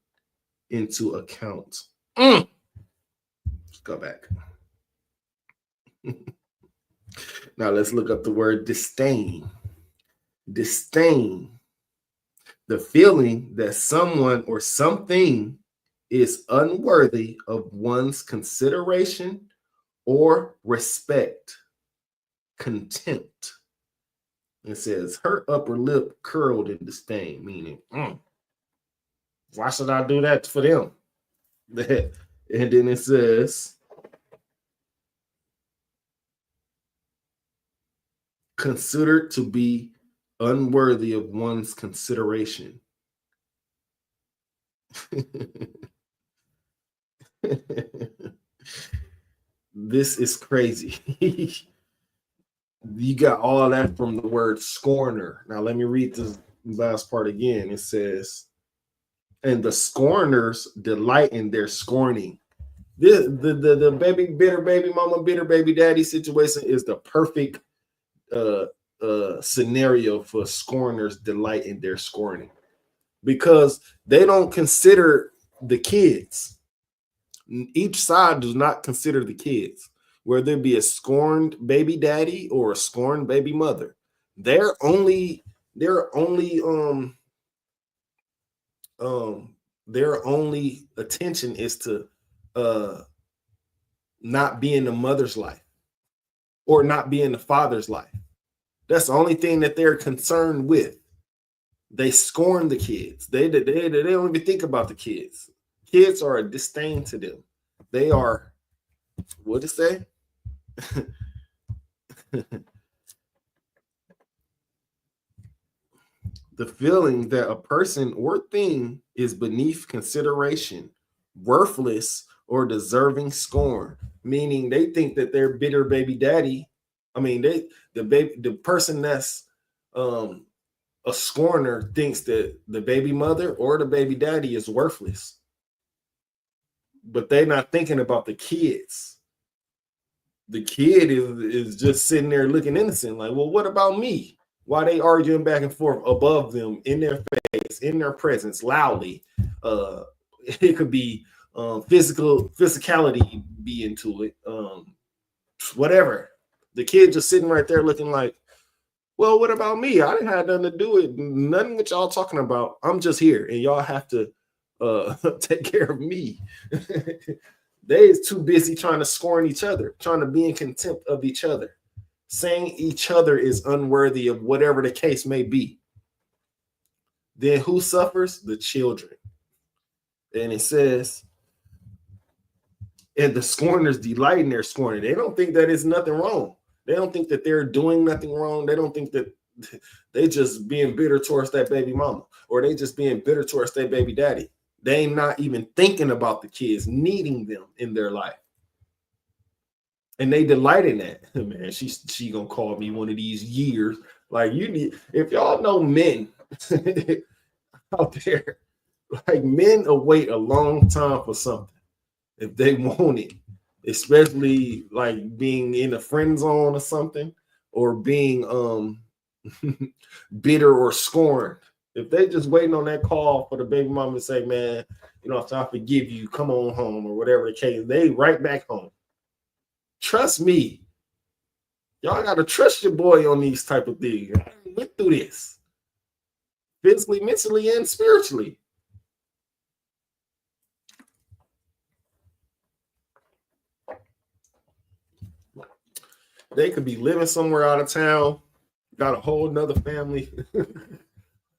into account. Let's go back. Now let's look up the word disdain. Disdain, the feeling that someone or something is unworthy of one's consideration or respect. Contempt. It says her upper lip curled in disdain, meaning, why should I do that for them? And then it says, considered to be unworthy of one's consideration. This is crazy. You got all that from the word scorner. Now let me read this last part again. It says, and the scorners delight in their scorning. The baby bitter baby mama, bitter baby daddy situation is the perfect scenario for scorners delight in their scorning, because they don't consider the kids. Each side does not consider the kids, whether it be a scorned baby daddy or a scorned baby mother. Their only attention is to not be in the mother's life or not be in the father's life. That's the only thing that they're concerned with. They scorn the kids. They don't even think about the kids. Kids are a disdain to them. They are, what it say? The feeling that a person or thing is beneath consideration, worthless, or deserving scorn, meaning they think that their bitter baby daddy, the person that's a scorner thinks that the baby mother or the baby daddy is worthless. but they're not thinking about the kids. The kid is just sitting there looking innocent, like, well, what about me? Why they arguing back and forth above them, in their face, in their presence, loudly? It could be physicality be into it, whatever. The kid just sitting right there looking like, well, what about me? I didn't have nothing to do with nothing what y'all talking about. I'm just here, and y'all have to take care of me. They is too busy trying to scorn each other, trying to be in contempt of each other, saying each other is unworthy of whatever the case may be. Then who suffers? The children. And it says, and the scorners delight in their scorning. They don't think that it's nothing wrong. They don't think that they're doing nothing wrong. They don't think that they just being bitter towards that baby mama, or they just being bitter towards their baby daddy. They ain't not even thinking about the kids, needing them in their life. And they delight in that. Man, she gonna call me one of these years. Like, you need, if y'all know men out there, like, men await a long time for something if they want it, especially like being in a friend zone or something, or being bitter or scorned. If they just waiting on that call for the baby mama to say, man, you know, if I forgive you, come on home, or whatever the case, they right back home. Trust me. Y'all got to trust your boy on these type of things. I went through this physically, mentally, and spiritually. They could be living somewhere out of town, got a whole nother family.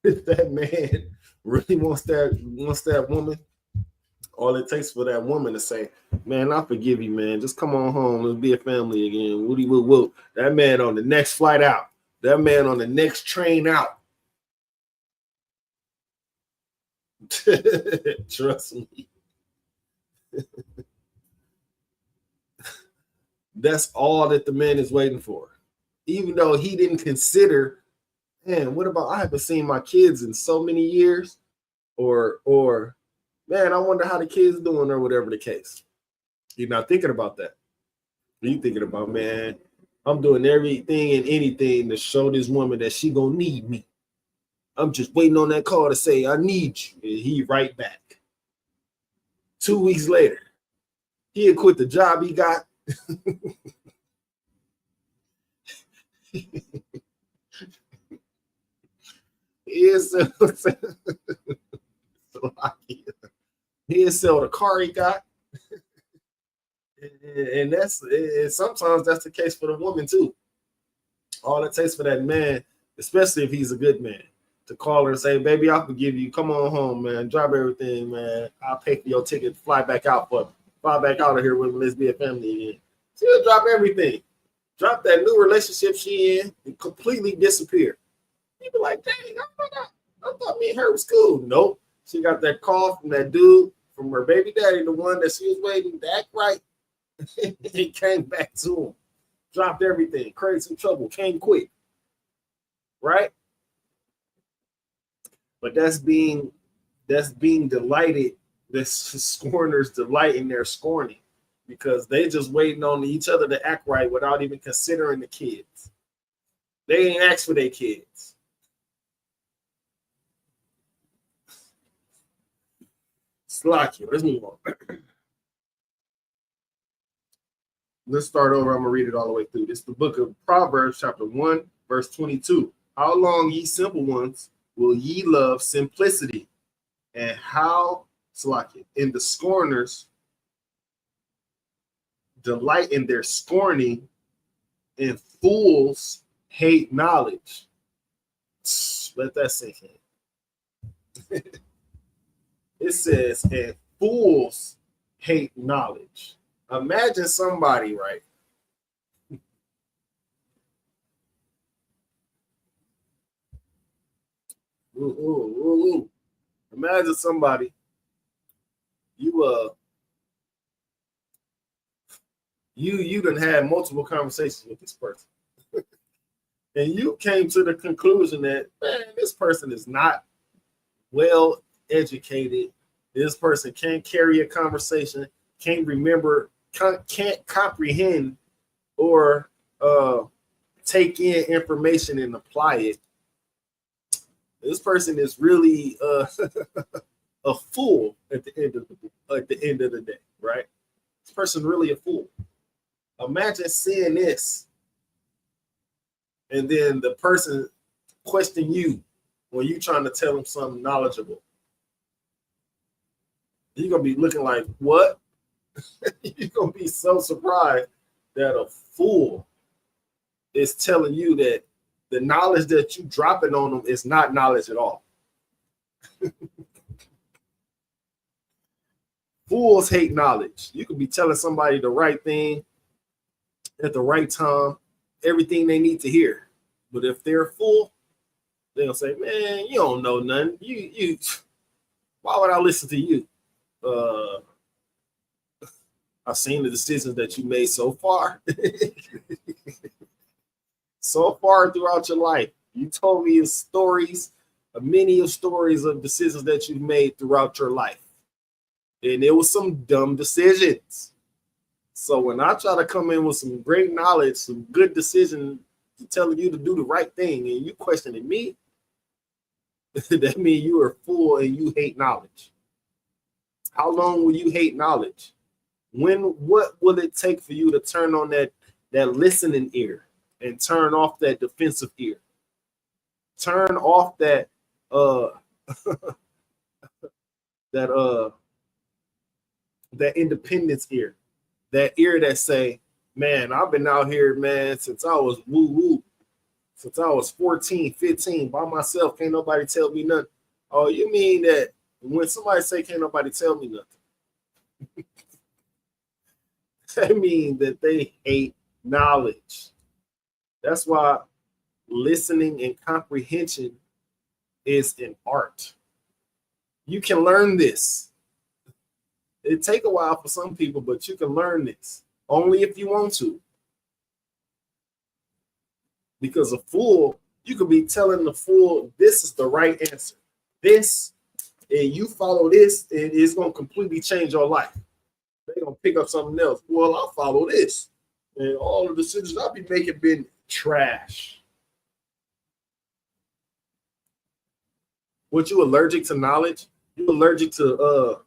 If that man really wants that woman, all it takes for that woman to say, man, I forgive you, man. Just come on home. Let's be a family again. Woody woo woo. That man on the next flight out. That man on the next train out. Trust me. That's all that the man is waiting for. Even though he didn't consider, man, what about, I haven't seen my kids in so many years, or man, I wonder how the kids doing, or whatever the case. You're not thinking about that. You're thinking about, man, I'm doing everything and anything to show this woman that she gonna need me. I'm just waiting on that call to say, I need you. And he right back. 2 weeks later, he had quit the job he got. He'd sell the car he got. And sometimes that's the case for the woman too. All it takes for that man, especially if he's a good man, to call her and say, baby, I'll forgive you. Come on home, man. Drop everything, man. I'll pay for your ticket. Fly back out of here with me. Let's be a family again. She'll drop everything. Drop that new relationship she in and completely disappear. People like, dang, I thought me and her was cool. Nope. She got that call from that dude, from her baby daddy, the one that she was waiting to act right. He came back to him. Dropped everything. Created some trouble. Came quick. Right? But that's being delighted. The scorners delight in their scorning, because they just waiting on each other to act right without even considering the kids. They ain't asked for their kids. Slack you. Let's move on. Let's start over. I'm going to read it all the way through. This is the book of Proverbs, chapter 1, verse 22. How long, ye simple ones, will ye love simplicity? And how, Slack, in the scorners delight in their scorning, and fools hate knowledge. Let that sink in. It says, and fools hate knowledge. Imagine somebody, right? Imagine somebody, you done had multiple conversations with this person. And you came to the conclusion that, man, this person is not well educated. This person can't carry a conversation, can't remember, can't comprehend or take in information and apply it. This person is really a fool at the end of the day, right? This person really a fool. Imagine seeing this, and then the person question you when you trying to tell them something knowledgeable. You're gonna be looking like, what? You're gonna be so surprised that a fool is telling you that the knowledge that you dropping on them is not knowledge at all. Fools hate knowledge. You could be telling somebody the right thing at the right time, everything they need to hear. But if they're a fool, they'll say, man, you don't know nothing. You why would I listen to you? I've seen the decisions that you made so far. So far throughout your life. You told me stories, many stories of decisions that you've made throughout your life. And it was some dumb decisions. So when I try to come in with some great knowledge, some good decision, telling you to do the right thing, and you questioning me, that means you are a fool and you hate knowledge. How long will you hate knowledge? What will it take for you to turn on that listening ear and turn off that defensive ear? Turn off that that independence ear, that ear that say, man, I've been out here, man, since I was woo-woo, since I was 14, 15, by myself, can't nobody tell me nothing. Oh, you mean that when somebody say can't nobody tell me nothing, that means that they hate knowledge. That's why listening and comprehension is an art. You can learn this. It take a while for some people, but you can learn this only if you want to. Because a fool, you could be telling the fool, this is the right answer. This, and you follow this, and it's going to completely change your life. They're going to pick up something else. Well, I'll follow this. And all the decisions I'll be making been trash. What, you allergic to knowledge? You allergic to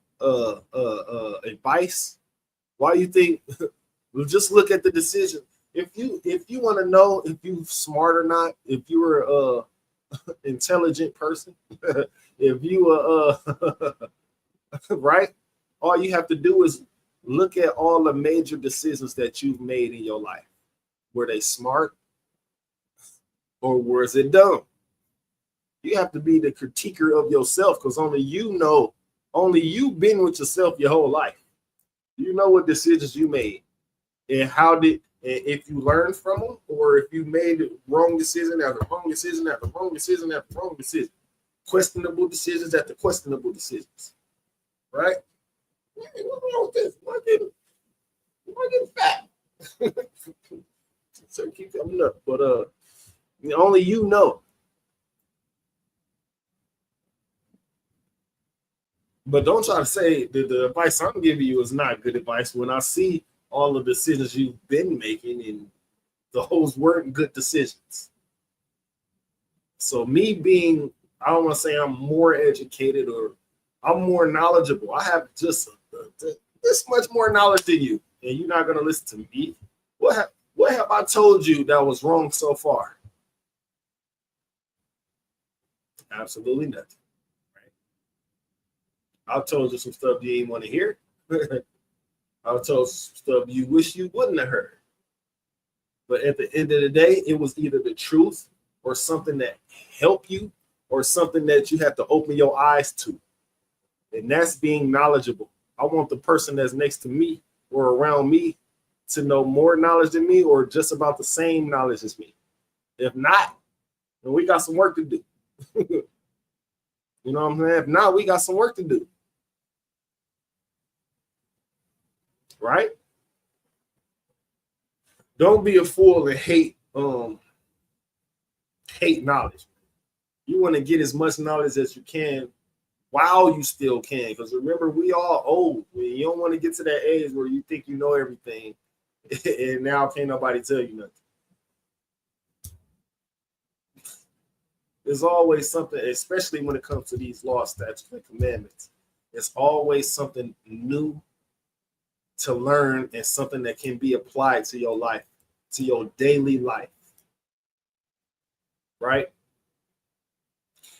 advice? Why you think? Well, just look at the decision. If you want to know if you smart or not, if you're a intelligent person, if you are right, all you have to do is look at all the major decisions that you've made in your life. Were they smart or was it dumb? You have to be the critiquer of yourself, because only you know, only you've been with yourself your whole life. You know what decisions you made and how did, and if you learned from them, or if you made the wrong decision after wrong decision after wrong decision after wrong decision, questionable decisions after questionable decisions, right? Hey, what's wrong with this? Why getting fat? So keep coming up, but only you know. But don't try to say that the advice I'm giving you is not good advice when I see all the decisions you've been making and those weren't good decisions. So me being, I don't want to say I'm more educated or I'm more knowledgeable. I have just this much more knowledge than you, and you're not going to listen to me. What have I told you that was wrong so far? Absolutely nothing. I've told you some stuff you ain't want to hear. I've told some stuff you wish you wouldn't have heard. But at the end of the day, it was either the truth or something that helped you or something that you have to open your eyes to. And that's being knowledgeable. I want the person that's next to me or around me to know more knowledge than me or just about the same knowledge as me. If not, then we got some work to do. You know what I'm saying? If not, we got some work to do. Right? Don't be a fool and hate knowledge. You want to get as much knowledge as you can while you still can. Because remember, we all old. You don't want to get to that age where you think you know everything, and now can't nobody tell you nothing. There's always something, especially when it comes to these laws, statutes, and commandments. It's always something new to learn and something that can be applied to your life, to your daily life. Right?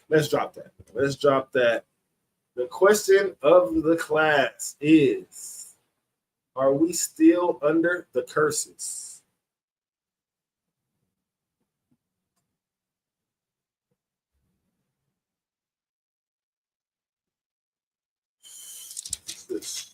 Let's drop that. Let's drop that. The question of the class is, are we still under the curses? This.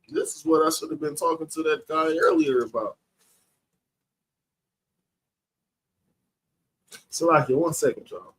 This is what I should have been talking to that guy earlier about. So, like, 1 second, y'all.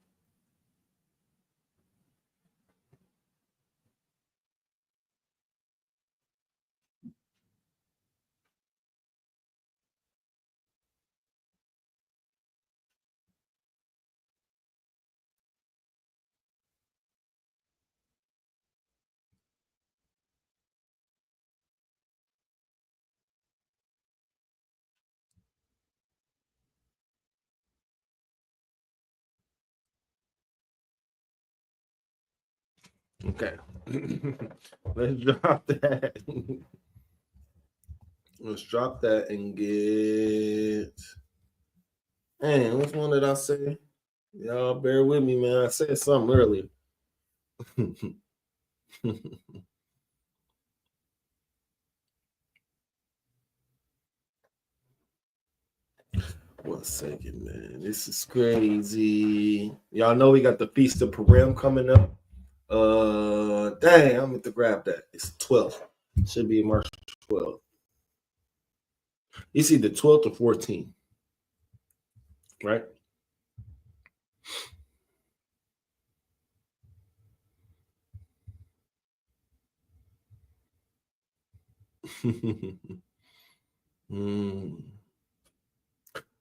Okay. Let's drop that. Let's drop that and get. Man, which one did I say? Y'all bear with me, man. I said something earlier. 1 second, man. This is crazy. Y'all know we got the Feast of Purim coming up. Dang, I'm going to grab that. It's 12th. Should be March 12th. It's either 12th or 14th. Right?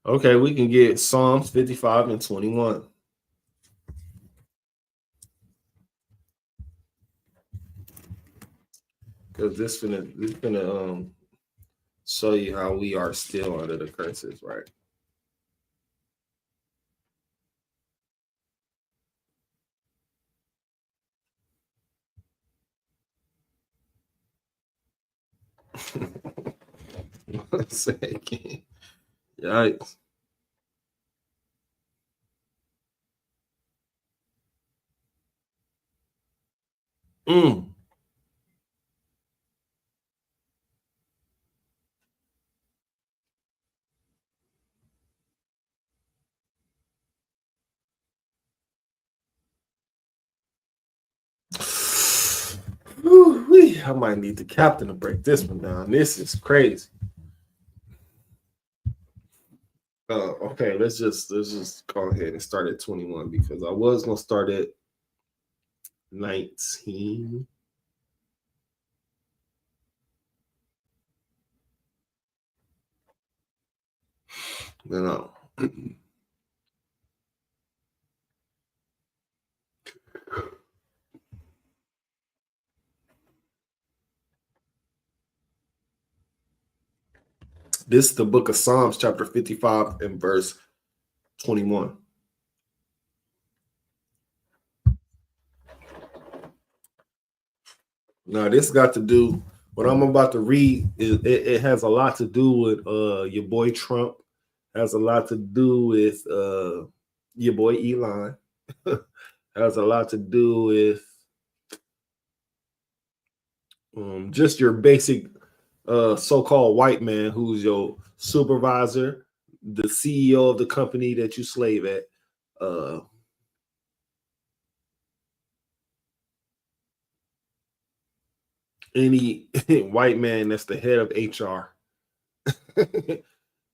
Okay, we can get Psalms 55 and 21. Because this finna show you how we are still under the curses, right? One second. Yikes. I might need the captain to break this one down. This is crazy. Okay, let's just go ahead and start at 21 because I was gonna start at 19. No. This is the book of Psalms, chapter 55 and verse 21. Now, this got to do, what I'm about to read, it has a lot to do with your boy Trump, has a lot to do with your boy Elon, has a lot to do with just your basic so-called white man who's your supervisor, the CEO of the company that you slave at. Any white man that's the head of HR.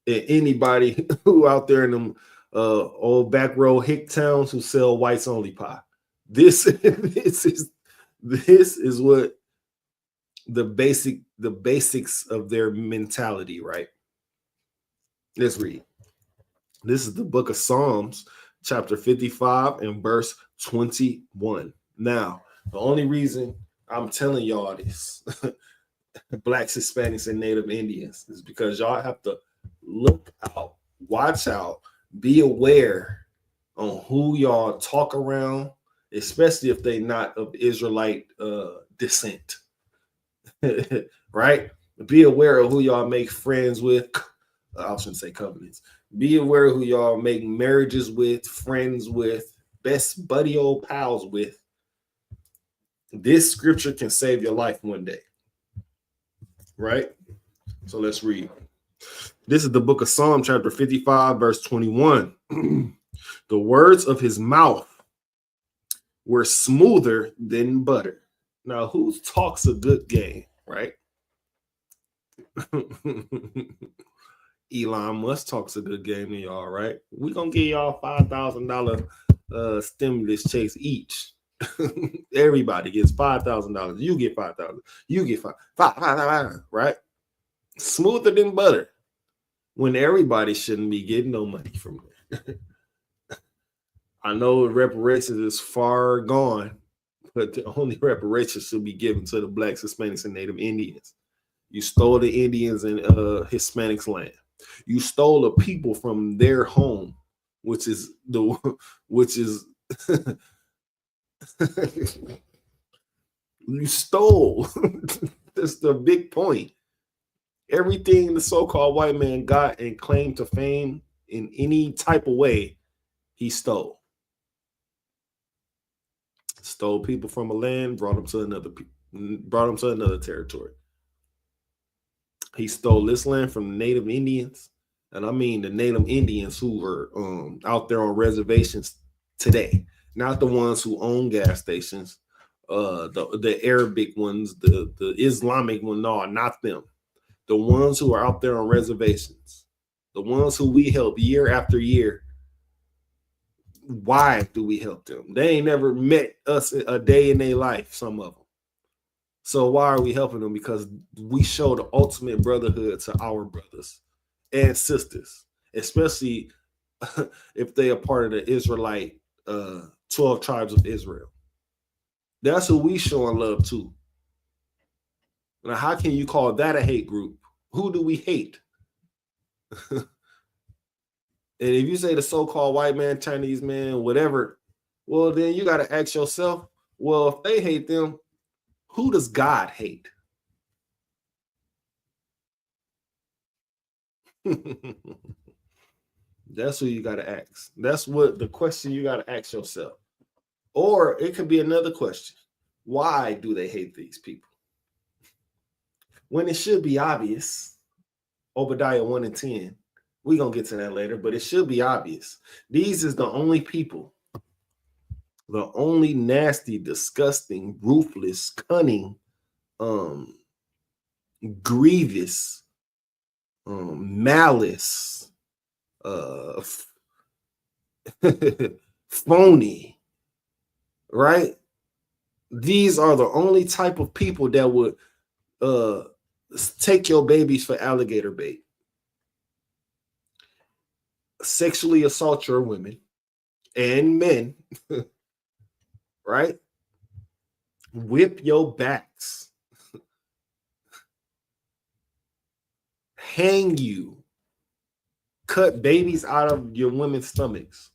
Anybody who out there in them old back row hick towns who sell whites only pie. This is what the basics of their mentality, right? Let's read. This is the book of Psalms, chapter 55 and verse 21. Now, the only reason I'm telling y'all this, Blacks, Hispanics, and Native Indians, is because y'all have to look out, watch out, be aware on who y'all talk around, especially if they not of Israelite descent. Right? Be aware of who y'all make friends with. I shouldn't say covenants. Be aware of who y'all make marriages with, friends with, best buddy old pals with. This scripture can save your life one day. Right? So let's read. This is the book of Psalm, chapter 55, verse 21. The words of his mouth were smoother than butter. Now, who talks a good game, right? Elon Musk talks a good game to y'all, right? We're going to give y'all $5,000 stimulus checks each. Everybody gets $5,000. You get $5,000. You get five, right? Smoother than butter. When everybody shouldn't be getting no money from it. I know reparations is far gone, but the only reparations should be given to the Blacks, Hispanics, and Native Indians. You stole the Indians and Hispanics' land. You stole the people from their home, which is you stole. That's the big point. Everything the so-called white man got and claimed to fame in any type of way, he stole. Stole people from a land, brought them to another territory. He stole this land from the Native Indians, and I mean the Native Indians who were out there on reservations today, not the ones who own gas stations, the Arabic ones, the Islamic one. No, not them. The ones who are out there on reservations, the ones who we help year after year. Why do we help them? They ain't never met us a day in their life, some of them. So why are we helping them? Because we show the ultimate brotherhood to our brothers and sisters, especially if they are part of the Israelite 12 tribes of Israel. That's who we showing love to. Now, how can you call that a hate group? Who do we hate? And if you say the so-called white man, Chinese man, whatever, well, then you got to ask yourself, well, if they hate them, who does God hate? That's who you got to ask. That's what the question you got to ask yourself. Or it could be another question. Why do they hate these people? When it should be obvious. Obadiah 1 and 10. We're going to get to that later, but it should be obvious. These is the only people, the only nasty, disgusting, ruthless, cunning, grievous, malice, phony, right? These are the only type of people that would take your babies for alligator bait, sexually assault your women and men, right? Whip your backs, hang you, cut babies out of your women's stomachs,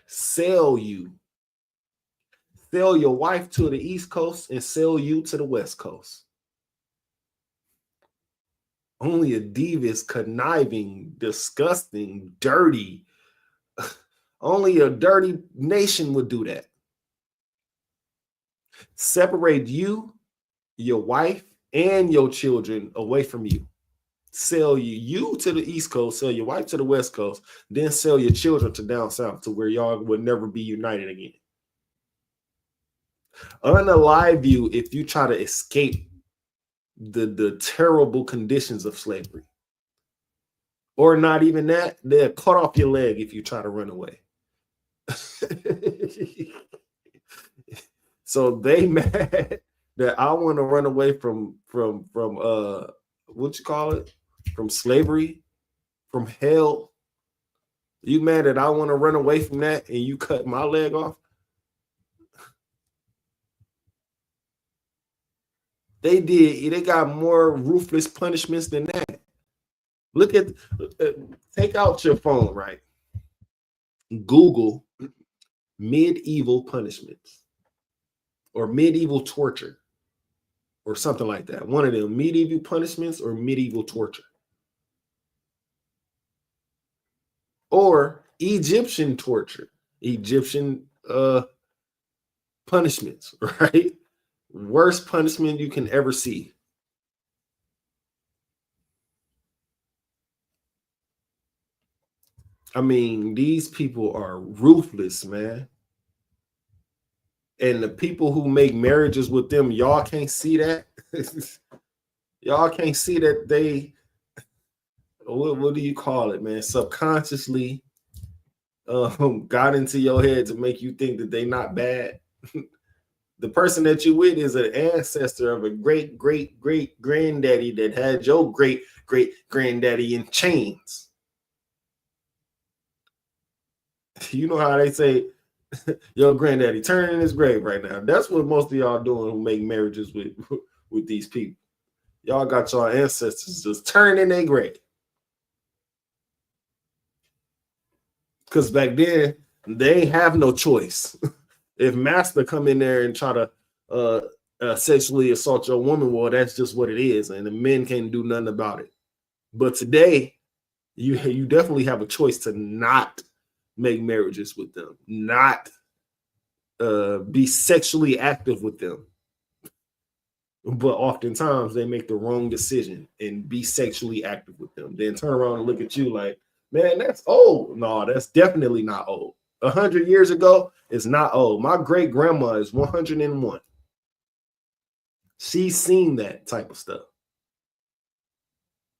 sell you, sell your wife to the East Coast and sell you to the West Coast. Only a devious, conniving, disgusting, dirty, only a dirty nation would do that. Separate you, your wife, and your children away from you. Sell you to the East Coast, sell your wife to the West Coast, then sell your children to down south to where y'all would never be united again. Unalive you if you try to escape the terrible conditions of slavery. Or not even that, they'll cut off your leg if you try to run away. So they mad that I want to run away from what you call it? From slavery, from hell. You mad that I want to run away from that and you cut my leg off? They got more ruthless punishments than that. Look at, take out your phone, right? Google medieval punishments or medieval torture or something like that. One of them, medieval punishments or medieval torture. Or Egyptian torture, Egyptian punishments, right? Worst punishment you can ever see. I mean, these people are ruthless, man. And the people who make marriages with them, y'all can't see that. Y'all can't see that they, what do you call it, man? Subconsciously got into your head to make you think that they not bad. The person that you with is an ancestor of a great, great, great granddaddy that had your great, great granddaddy in chains. You know how they say, your granddaddy turning in his grave right now. That's what most of y'all doing who make marriages with these people. Y'all got your ancestors just turning in their grave. Because back then, they have no choice. If master come in there and try to sexually assault your woman, well, that's just what it is. And the men can't do nothing about it. But today, you definitely have a choice to not make marriages with them, not be sexually active with them. But oftentimes they make the wrong decision and be sexually active with them. Then turn around and look at you like, man, that's old. No, that's definitely not old. 100 years ago is not old. My great grandma is 101. She's seen that type of stuff.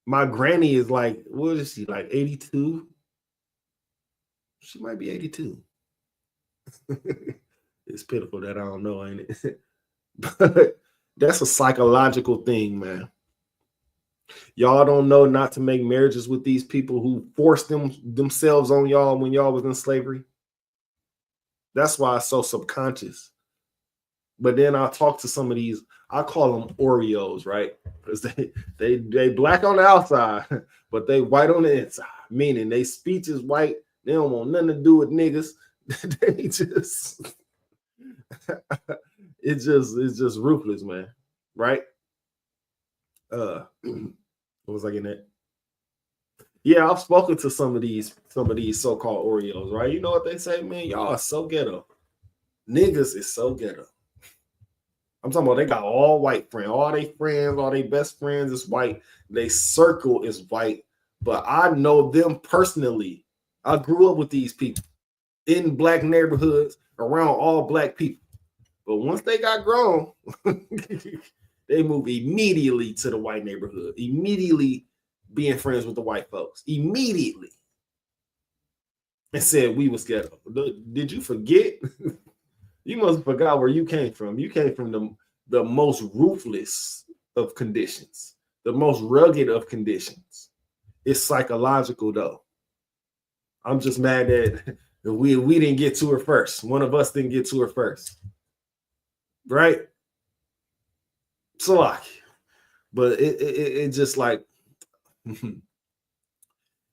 My granny is like, what is she, like 82? She might be 82. It's pitiful that I don't know, ain't it? But that's a psychological thing, man. Y'all don't know not to make marriages with these people who forced themselves on y'all when y'all was in slavery. That's why it's so subconscious. But then I talk to some of these, I call them Oreos, right? Because they black on the outside, but they white on the inside. Meaning they speech is white. They don't want nothing to do with niggas. They just it's just ruthless, man. Right? What was I getting at? Yeah, I've spoken to some of these so-called Oreos, right? You know what they say, man? Y'all are so ghetto. Niggas is so ghetto. I'm talking about they got all white friends, all their best friends is white. They circle is white, but I know them personally. I grew up with these people in black neighborhoods around all black people. But once they got grown, they move immediately to the white neighborhood, immediately being friends with the white folks, immediately. And said we was ghetto. Did you forget? You must have forgot where you came from. You came from the most ruthless of conditions, the most rugged of conditions. It's psychological, though. I'm just mad that we didn't get to her first. One of us didn't get to her first. Right? So like, but it just like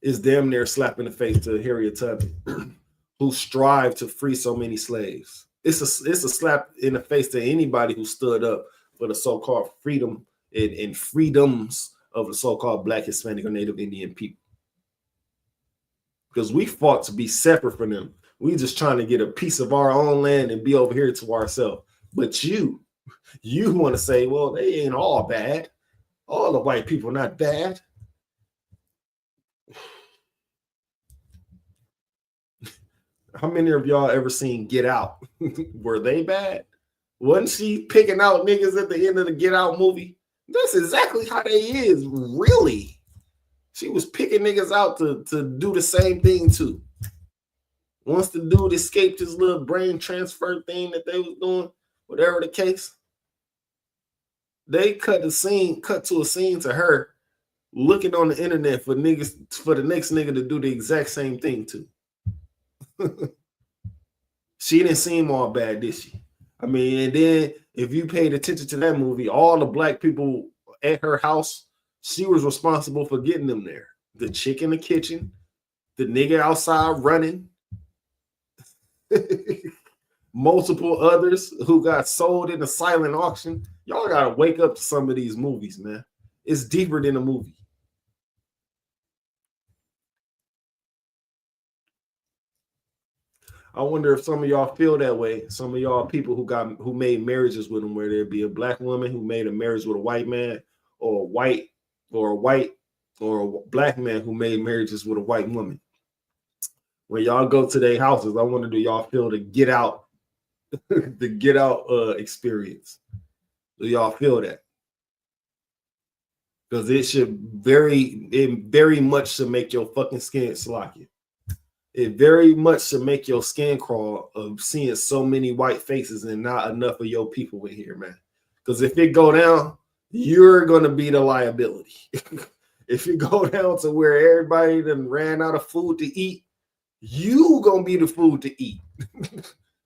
it's damn near slapping the face to Harriet Tubman, who strived to free so many slaves. It's a slap in the face to anybody who stood up for the so-called freedom and freedoms of the so-called Black, Hispanic, or Native Indian people. Because we fought to be separate from them. We just trying to get a piece of our own land and be over here to ourselves. But you want to say, well, they ain't all bad. All the white people not bad. How many of y'all ever seen Get Out? Were they bad? Wasn't she picking out niggas at the end of the Get Out movie? That's exactly how they is, really. She was picking niggas out to do the same thing too. Once the dude escaped his little brain transfer thing that they was doing, whatever the case, They cut to a scene to her looking on the internet for the next nigga to do the exact same thing to. She didn't seem all bad, did she? I mean, and then if you paid attention to that movie, all the black people at her house, she was responsible for getting them there. The chick in the kitchen, the nigga outside running, multiple others who got sold in a silent auction. Y'all gotta wake up to some of these movies, man. It's deeper than a movie. I wonder if some of y'all feel that way. Some of y'all people who made marriages with them, where there'd be a black woman who made a marriage with a white man, or a black man who made marriages with a white woman. When y'all go to their houses, I wonder, do y'all feel the get out, experience? Do y'all feel that? Because it very much should make your fucking skin slocky. It very much should make your skin crawl of seeing so many white faces and not enough of your people in here, man. Because if it go down, you're gonna be the liability. If it go down to where everybody done ran out of food to eat, you gonna be the food to eat.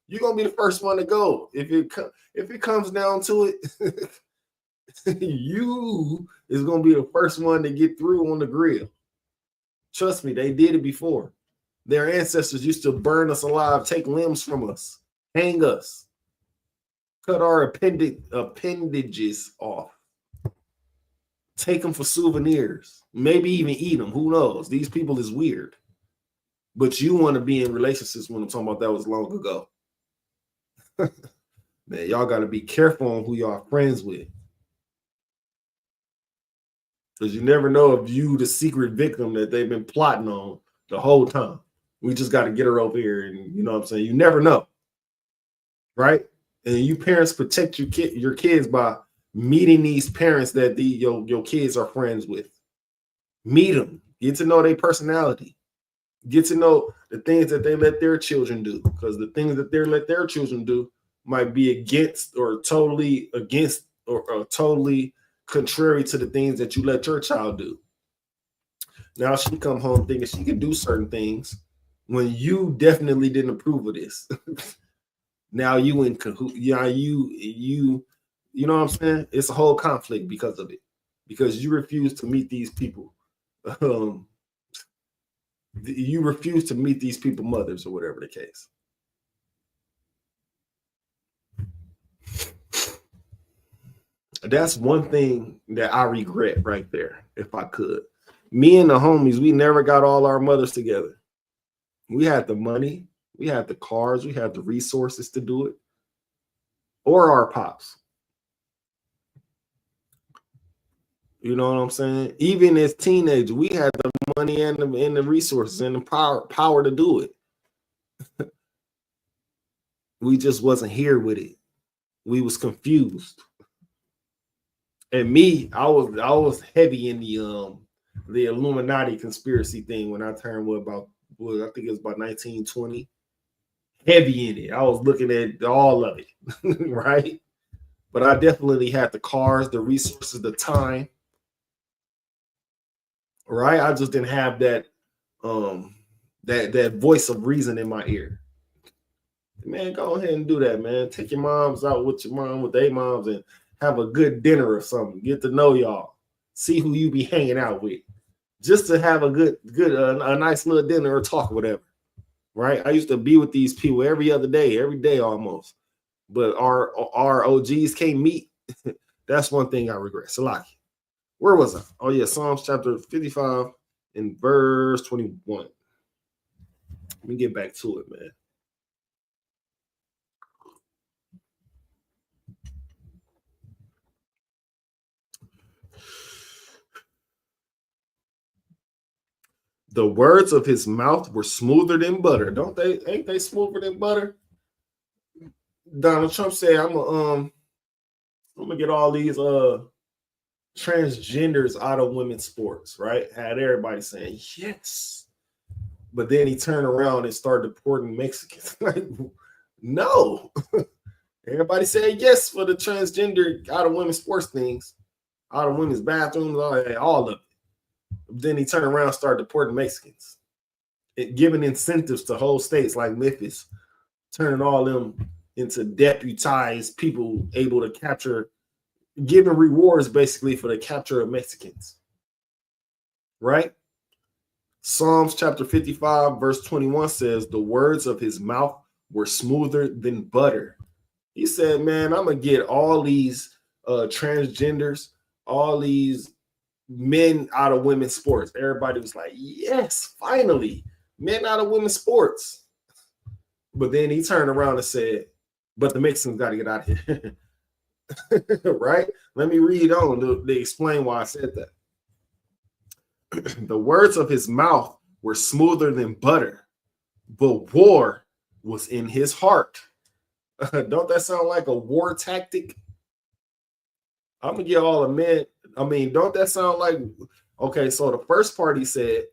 You're gonna be the first one to go. If it comes down to it, you is gonna be the first one to get through on the grill. Trust me, they did it before. Their ancestors used to burn us alive, take limbs from us, hang us, cut our appendages off, take them for souvenirs, maybe even eat them. Who knows? These people is weird. But you want to be in relationships when I'm talking about that was long ago. Man, y'all got to be careful on who y'all friends with. Because you never know if you the secret victim that they've been plotting on the whole time. We just got to get her over here, and you know what I'm saying? You never know, right? And you parents protect your kids by meeting these parents that your kids are friends with. Meet them, get to know their personality, get to know the things that they let their children do, because the things that they let their children do might be totally contrary to the things that you let your child do. Now she come home thinking she can do certain things when you definitely didn't approve of this. Now you in cahoot, you know what I'm saying? It's a whole conflict because of it, because you refuse to meet these people. You refuse to meet these people mothers or whatever the case. That's one thing that I regret right there. If I could, me and the homies, we never got all our mothers together. We had the money, we had the cars, we had the resources to do it, or our pops. You know what I'm saying? Even as teenagers, we had the money and the resources and the power to do it. We just wasn't here with it. We was confused. And me, I was heavy in the Illuminati conspiracy thing when I turned I think it was about 1920. Heavy in it. I was looking at all of it, right? But I definitely had the cars, the resources, the time, right? I just didn't have that that voice of reason in my ear. Man, go ahead and do that, man. Take your moms out with their moms, and have a good dinner or something. Get to know y'all. See who you be hanging out with. Just to have a a nice little dinner or talk, whatever. Right? I used to be with these people every day almost. But our OGs can't meet. That's one thing I regret. Salaki. Where was I? Oh yeah, Psalms chapter 55 and verse 21. Let me get back to it, man. The words of his mouth were smoother than butter. Don't they? Ain't they smoother than butter? Donald Trump said, I'm gonna get all these transgenders out of women's sports, right? Had everybody saying yes. But then he turned around and started deporting Mexicans. Like, no. Everybody said yes for the transgender out of women's sports things, out of women's bathrooms, all of it. Then he turned around and started deporting Mexicans, giving incentives to whole states like Memphis, turning all them into deputized people able to capture, giving rewards basically for the capture of Mexicans. Right? Psalms chapter 55, verse 21 says, the words of his mouth were smoother than butter. He said, man, I'm going to get all these transgenders, all these men out of women's sports. Everybody was like, yes, finally, men out of women's sports. But then he turned around and said, but the Mexicans got to get out of here. Right? Let me read on to explain why I said that. The words of his mouth were smoother than butter, but war was in his heart. Don't that sound like a war tactic? I'm gonna get all the men. I mean, don't that sound like, okay? So the first part he said,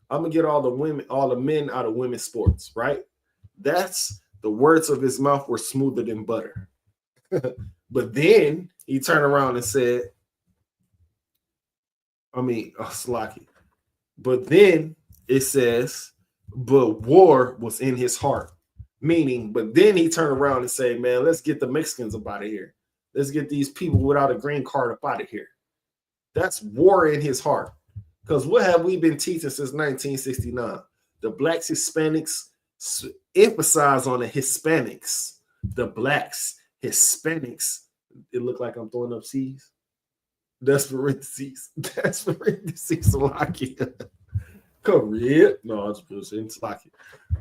I'm gonna get all the women, all the men out of women's sports, right? That's the words of his mouth were smoother than butter. But then he turned around and said, Slocky. But then it says, but war was in his heart. Meaning, but then he turned around and said, man, let's get the Mexicans up out of here. Let's get these people without a green card up out of here. That's war in his heart. Because what have we been teaching since 1969? The blacks, Hispanics, emphasize on the Hispanics. The blacks, Hispanics. It looked like I'm throwing up C's. That's parentheses. That's parentheses. Correct. No, I was pushing Slocky.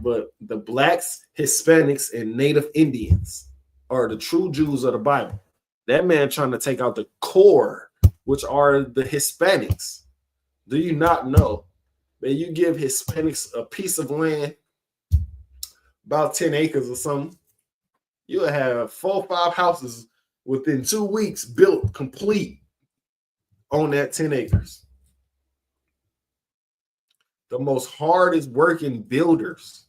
But the blacks, Hispanics, and Native Indians are the true Jews of the Bible. That man trying to take out the core, which are the Hispanics. Do you not know that you give Hispanics a piece of land, about 10 acres or something, you'll have 4 or 5 houses within 2 weeks built complete on that 10 acres. The most hardest working builders.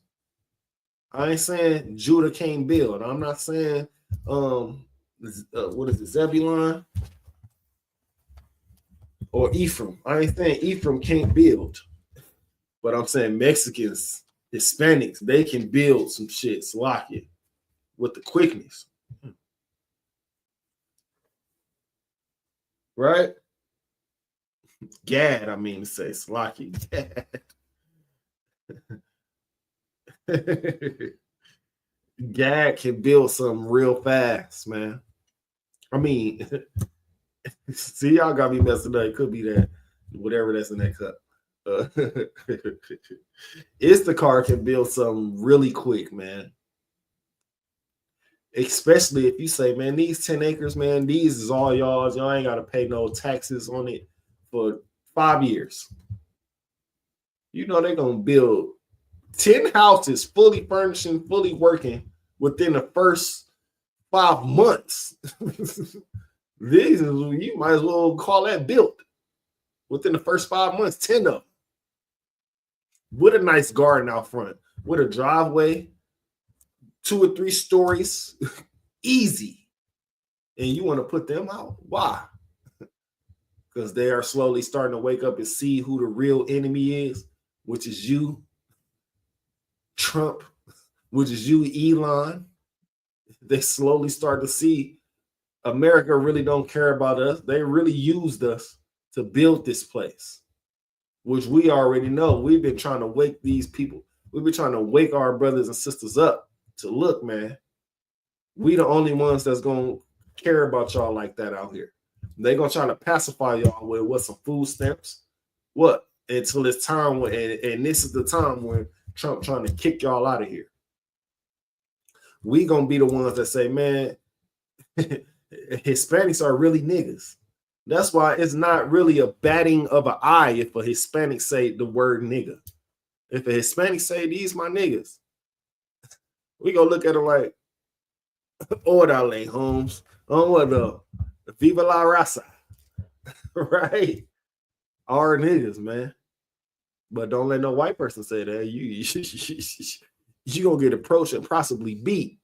I ain't saying Judah can't build. I'm not saying what is it, Zebulon or Ephraim. I ain't saying Ephraim can't build, but I'm saying Mexicans, Hispanics, they can build some shit, Slocky, with the quickness. Right? Gad, I mean to say, Slocky. Gad can build something real fast, man. I mean, see, y'all got me messing up. It could be that, whatever that's in that cup. Instacart can build something really quick, man. Especially if you say, man, these 10 acres, man, these is all y'all's. Y'all ain't got to pay no taxes on it for 5 years. You know they're going to build 10 houses fully furnished and fully working within the first 5 months. These, you might as well call that built. Within the first 5 months, 10 of them. With a nice garden out front, with a driveway, 2 or 3 stories, easy. And you want to put them out? Why? Because they are slowly starting to wake up and see who the real enemy is, which is you, Trump, which is you, Elon. They slowly start to see America really don't care about us. They really used us to build this place, which we already know. We've been trying to wake these people. We've been trying to wake our brothers and sisters up to look, man. We the only ones that's going to care about y'all like that out here. They're going to try to pacify y'all with what, some food stamps? What? Until it's time when, and this is the time when Trump trying to kick y'all out of here. We going to be the ones that say, man, Hispanics are really niggas. That's why it's not really a batting of an eye if a Hispanic say the word nigga. If a Hispanic say, these my niggas, we gonna look at it like, Orale, Holmes. On what the Viva la Raza. Right? Our niggas, man. But don't let no white person say that. You gonna get approached and possibly beat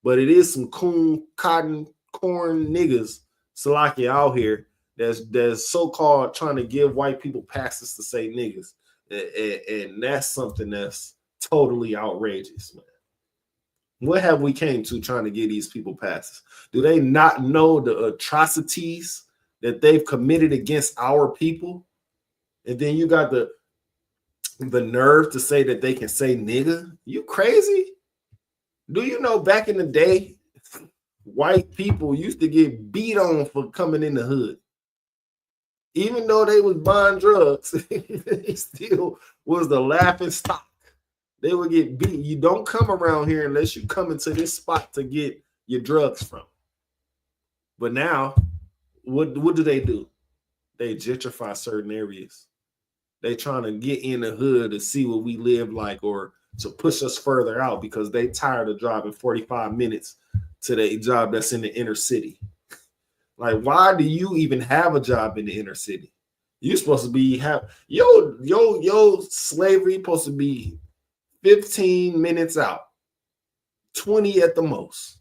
But it is some coon, cotton, corn niggas, Salaki, out here that's so-called trying to give white people passes to say niggas. And that's something that's totally outrageous, man. What have we came to trying to get these people passes? Do they not know the atrocities that they've committed against our people? And then you got the nerve to say that they can say nigga? You crazy? Do you know back in the day, white people used to get beat on for coming in the hood? Even though they was buying drugs, they still was the laughing stock. They would get beat. You don't come around here unless you come into this spot to get your drugs from. But now, what do? They gentrify certain areas. They trying to get in the hood to see what we live like, or to push us further out because they tired of driving 45 minutes to their job that's in the inner city. Like, why do you even have a job in the inner city? You're supposed to be your slavery supposed to be 15 minutes out, 20 at the most.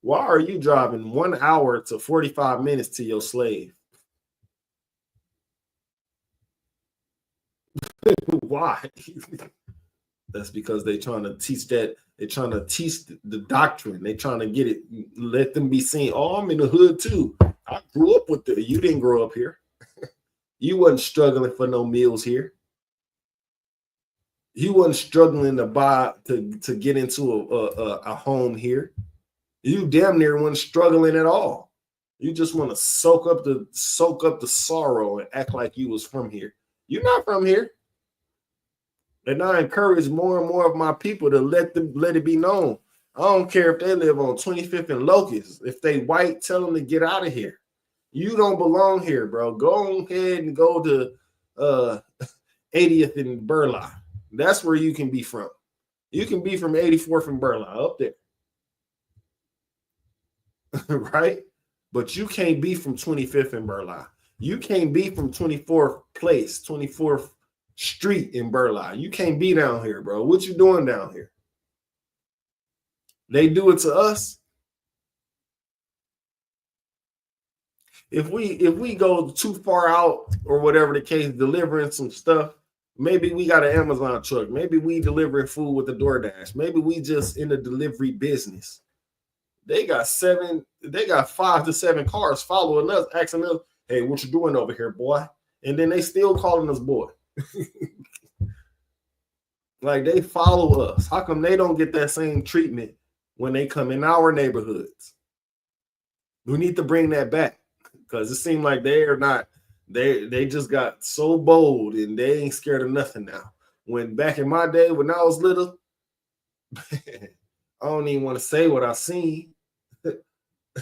Why are you driving 1 hour to 45 minutes to your slave? Why? That's because they're trying to teach that. They're trying to teach the doctrine. They're trying to get it, let them be seen. Oh, I'm in the hood too. I grew up with it. You didn't grow up here. You wasn't struggling for no meals here. You wasn't struggling to buy to get into a home here. You damn near wasn't struggling at all. You just want to soak up the sorrow and act like you was from here. You're not from here. And I encourage more and more of my people to let it be known. I don't care if they live on 25th and Locust. If they white, tell them to get out of here. You don't belong here, bro. Go ahead and go to 80th and Burleigh. That's where you can be from. You can be from 84th and Burleigh, up there. Right? But you can't be from 25th and Burleigh. You can't be from 24th Place, 24th Street in Burleigh. You can't be down here, bro. What you doing down here? They do it to us. If we go too far out or whatever the case, delivering some stuff, maybe we got an Amazon truck. Maybe we delivering food with the DoorDash. Maybe we just in the delivery business. They got 5 to 7 cars following us, asking us, hey, what you doing over here, boy? And then they still calling us boy. Like, they follow us. How come they don't get that same treatment when they come in our neighborhoods? We need to bring that back, because it seems like they just got so bold and they ain't scared of nothing now. When back in my day, when I was little, I don't even want to say what I seen.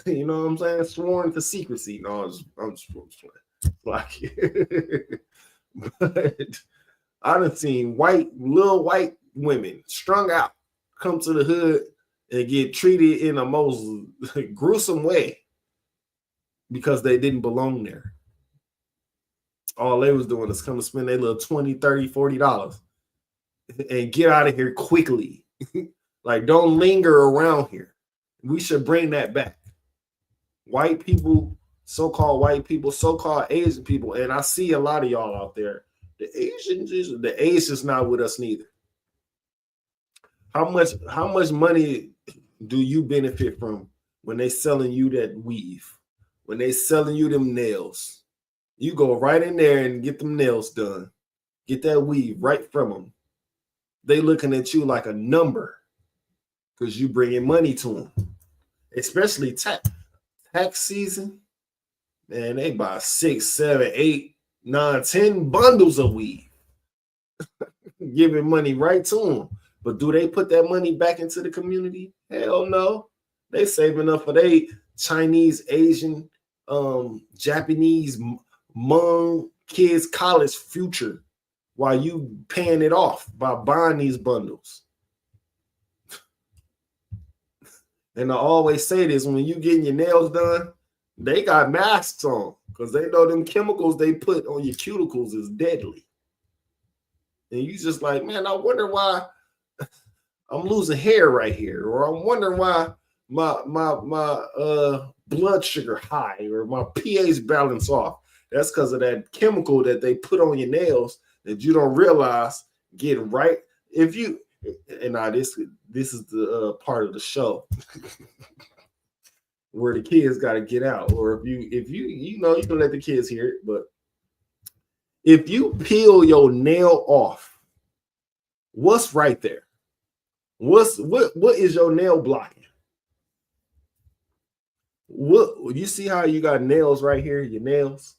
You know what I'm saying? Sworn to secrecy. No, I'm just like, but I done seen little white women strung out come to the hood and get treated in a most gruesome way because they didn't belong there. All they was doing is come to spend their little $20, $30, $40 and get out of here quickly. Like, don't linger around here. We should bring that back. White people, so-called Asian people, and I see a lot of y'all out there. The Asians not with us neither. How much money do you benefit from when they selling you that weave? When they selling you them nails? You go right in there and get them nails done. Get that weave right from them. They looking at you like a number because you bringing money to them. Especially tax season. Man, they buy 6, 7, 8, 9, 10 bundles of weed. Giving money right to them. But do they put that money back into the community? Hell no. They saving up for their Chinese, Asian, Japanese, Hmong kids' college future while you paying it off by buying these bundles. And I always say this, when you getting your nails done, they got masks on because they know them chemicals they put on your cuticles is deadly. And you just like, man, I wonder why I'm losing hair right here, or I'm wondering why my blood sugar high or my pH balance off. That's because of that chemical that they put on your nails that you don't realize get right. If you and now this is the part of the show where the kids got to get out, or if you you can let the kids hear it, but if you peel your nail off, what's right there? What is your nail blocking? What you see how you got nails right here, your nails?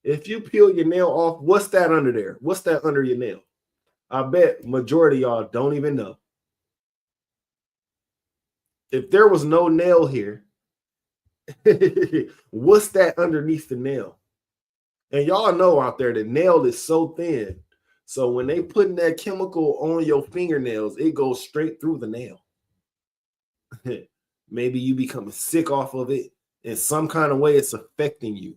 If you peel your nail off, what's that under there? What's that under your nail? I bet majority of y'all don't even know. If there was no nail here, what's that underneath the nail? And y'all know out there the nail is so thin. So when they putting that chemical on your fingernails, it goes straight through the nail. Maybe you becoming sick off of it. In some kind of way, it's affecting you.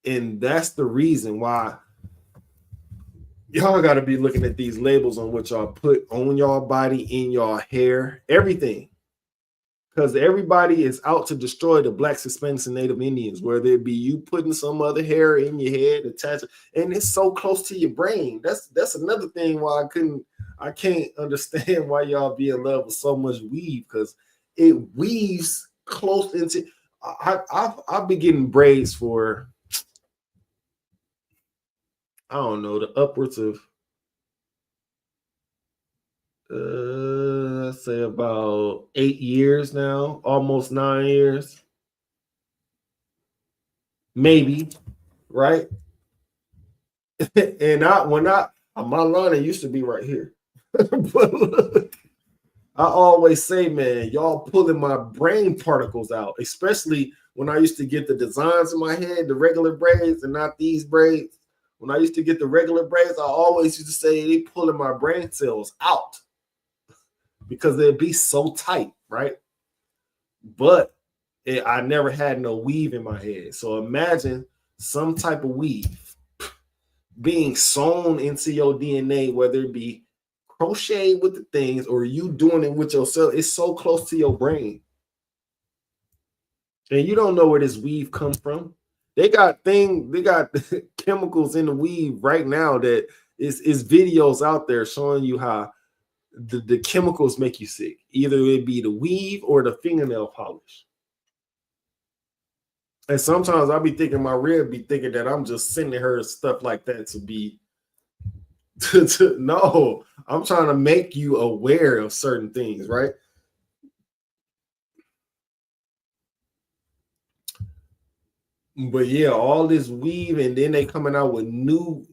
And that's the reason why y'all got to be looking at these labels on what y'all put on y'all body, in y'all hair, everything. Because everybody is out to destroy the Blacks, Hispanics, and Native Indians, whether it be you putting some other hair in your head, attached, and it's so close to your brain. That's another thing why I can't understand why y'all be in love with so much weave, because it weaves close into. I've been getting braids for, I don't know, the upwards of let's say about 8 years now, almost 9 years, maybe, right? And my line used to be right here. But look, I always say, man, y'all pulling my brain particles out, especially when I used to get the designs in my head, the regular braids and not these braids. When I used to get the regular braids, I always used to say they pulling my brain cells out because they'd be so tight, right? But I never had no weave in my head. So imagine some type of weave being sewn into your DNA, whether it be crochet with the things or you doing it with yourself. It's so close to your brain. And you don't know where this weave comes from. They got chemicals in the weave right now that is videos out there showing you how the chemicals make you sick. Either it be the weave or the fingernail polish. And sometimes I'll be thinking my rib be thinking that I'm just sending her stuff like that to be no, I'm trying to make you aware of certain things, right? But yeah, all this weave, and then they coming out with new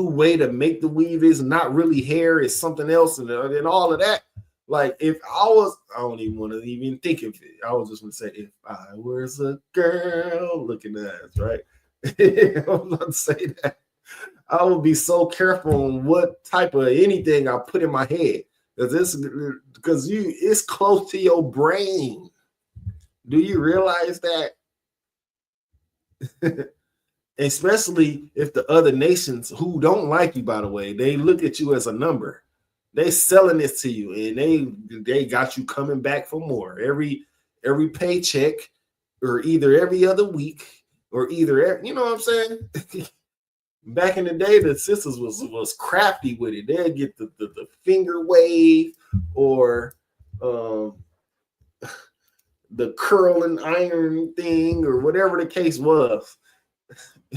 way to make the weave is not really hair, it's something else, and all of that. Like if I don't even want to even think of it. I was just gonna say, if I was a girl looking at us, right? I'm not saying that. I would be so careful on what type of anything I put in my head, because it's close to your brain. Do you realize that? Especially if the other nations who don't like you, by the way, they look at you as a number. They selling this to you, and they got you coming back for more every paycheck, or either every other week, or either, you know what I'm saying? Back in the day, the sisters was crafty with it. They'd get the finger wave, or the curling iron thing, or whatever the case was.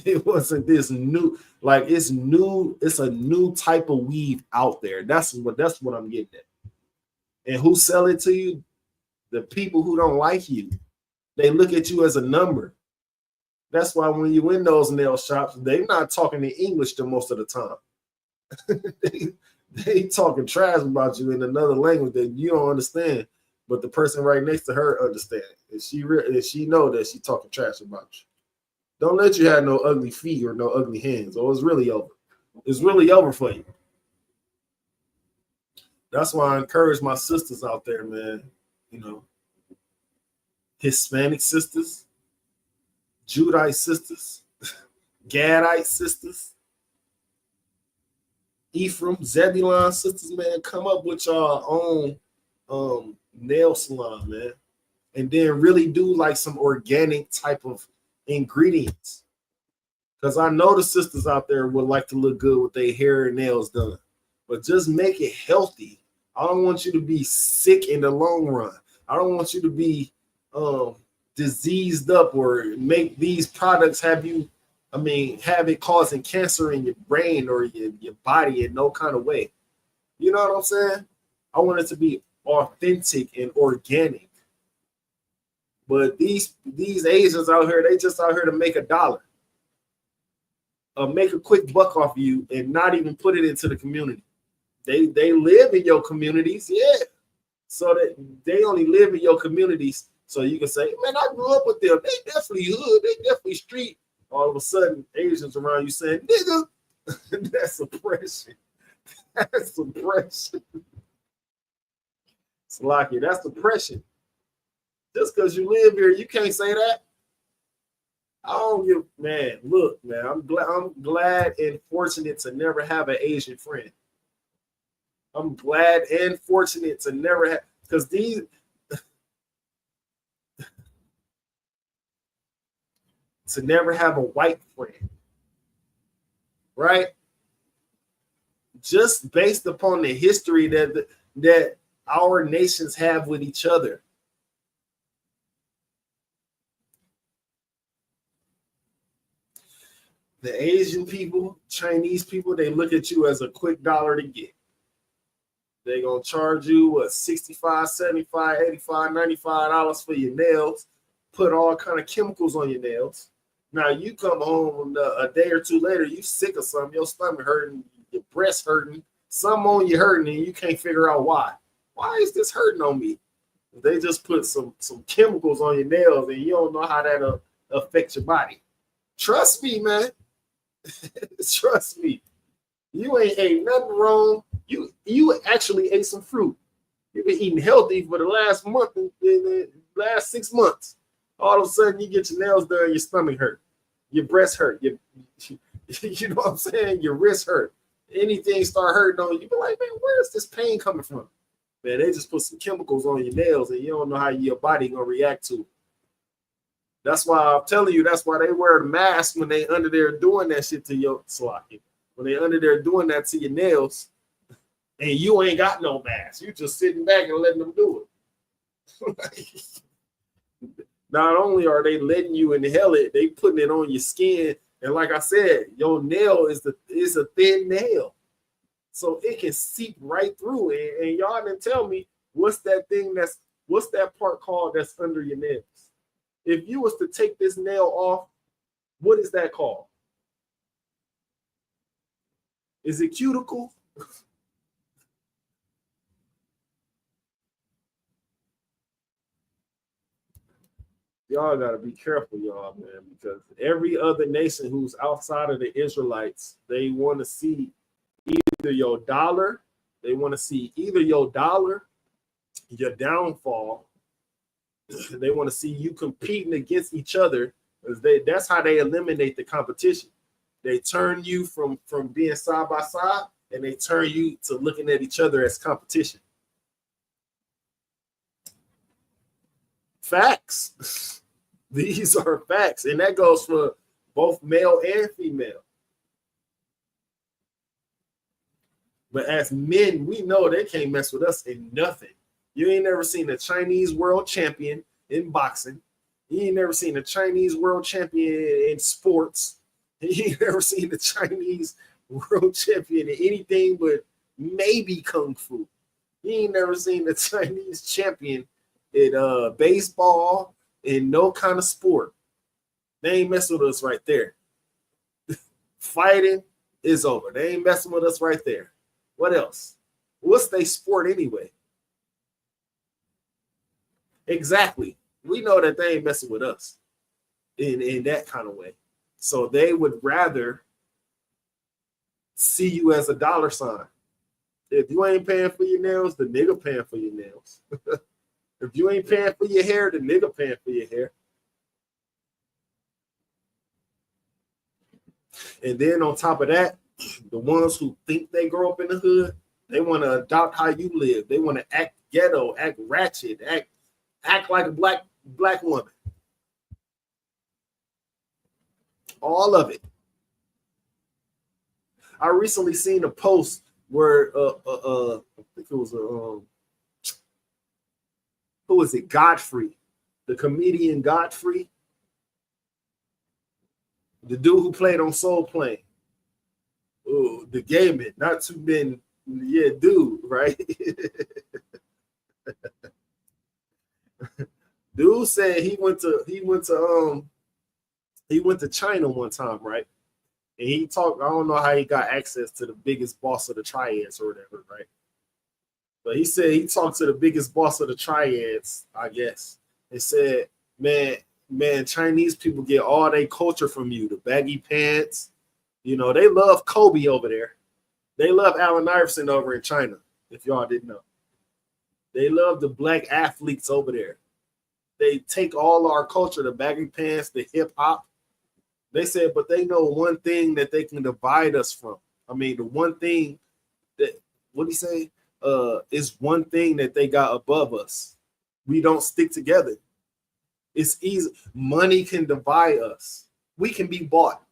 It wasn't this new, like it's new. It's a new type of weave out there. That's what I'm getting at. And who sell it to you? The people who don't like you. They look at you as a number. That's why when you in those nail shops, they're not talking in English the most of the time. they talking trash about you in another language that you don't understand, but the person right next to her understand. And she know that she talking trash about you. Don't let you have no ugly feet or no ugly hands, or it's really over. It's really over for you. That's why I encourage my sisters out there, man. You know, Hispanic sisters, Judite sisters, Gadite sisters. Ephraim, Zebulon sisters, man, come up with your own nail salon, man. And then really do like some organic type of ingredients. Because I know the sisters out there would like to look good with their hair and nails done. But just make it healthy. I don't want you to be sick in the long run. I don't want you to be diseased up or make these products have it causing cancer in your brain or your body in no kind of way. You know what I'm saying? I want it to be authentic and organic. But these Asians out here, they just out here to make $1. Make a quick buck off you and not even put it into the community. They live in your communities, yeah. So that they only live in your communities, so you can say, man, I grew up with them. They definitely hood, they definitely street. All of a sudden, Asians around you saying, nigga, that's oppression. That's oppression. Salaki, that's oppression. Just because you live here, you can't say that. I don't give, man. Look, man, I'm glad and fortunate to never have an Asian friend. I'm glad and fortunate to never have, because these to never have a white friend, right? Just based upon the history that our nations have with each other. The Asian people, Chinese people, they look at you as a quick dollar to get. They're going to charge you, what, $65, $75, $85, $95 for your nails, put all kind of chemicals on your nails. Now, you come home a day or two later, you sick of something, your stomach hurting, your breast hurting, something on you hurting, and you can't figure out why. Why is this hurting on me? They just put some chemicals on your nails, and you don't know how that'll affect your body. Trust me, man. Trust me. You ain't ate nothing wrong. You actually ate some fruit. You've been eating healthy for the last month, the last 6 months. All of a sudden, you get your nails done, your stomach hurt, your breast hurt, you know what I'm saying? Your wrist hurt. Anything start hurting on you, be like, man, where is this pain coming from? Man, they just put some chemicals on your nails, and you don't know how your body gonna react to it. That's why I'm telling you, that's why they wear the mask when they under there doing that shit to your slocky. When they under there doing that to your nails, and you ain't got no mask. You just sitting back and letting them do it. Not only are they letting you inhale it, they putting it on your skin. And like I said, your nail is a thin nail. So it can seep right through. And y'all didn't tell me what's that part called that's under your nails. If you was to take this nail off, what is that called? Is it cuticle? Y'all got to be careful, y'all, man, because every other nation who's outside of the Israelites, they want to see either your dollar, your downfall. They want to see you competing against each other. That's how they eliminate the competition. They turn you from being side by side, and they turn you to looking at each other as competition. Facts. These are facts, and that goes for both male and female. But as men, we know they can't mess with us in nothing. You ain't never seen a Chinese world champion in boxing. You ain't never seen a Chinese world champion in sports. You ain't never seen a Chinese world champion in anything but maybe kung fu. You ain't never seen a Chinese champion in baseball, in no kind of sport. They ain't messing with us right there. Fighting is over. They ain't messing with us right there. What else? What's their sport anyway? Exactly. We know that they ain't messing with us in that kind of way. So they would rather see you as a dollar sign. If you ain't paying for your nails, the nigga paying for your nails. If you ain't paying for your hair, the nigga paying for your hair. And then on top of that, The ones who think they grow up in the hood, they want to adopt how you live. They want to act ghetto, act ratchet, act like a black woman. All of it. I recently seen a post where I think it was who was it? Godfrey, the comedian Godfrey, the dude who played on Soul Plane. Oh, the game it, not too many, yeah, dude, right? Dude said he went to China one time, right? And he talked, I don't know how he got access to the biggest boss of the triads or whatever, right? But he said he talked to the biggest boss of the triads, I guess, and said, man, Chinese people get all their culture from you, the baggy pants. You know, they love Kobe over there. They love Allen Iverson over in China, if y'all didn't know. They love the black athletes over there. They take all our culture, the baggy pants, the hip hop. They said, but they know one thing that they can divide us from. I mean, the one thing that, what do you say? Is one thing that they got above us. We don't stick together. It's easy. Money can divide us. We can be bought.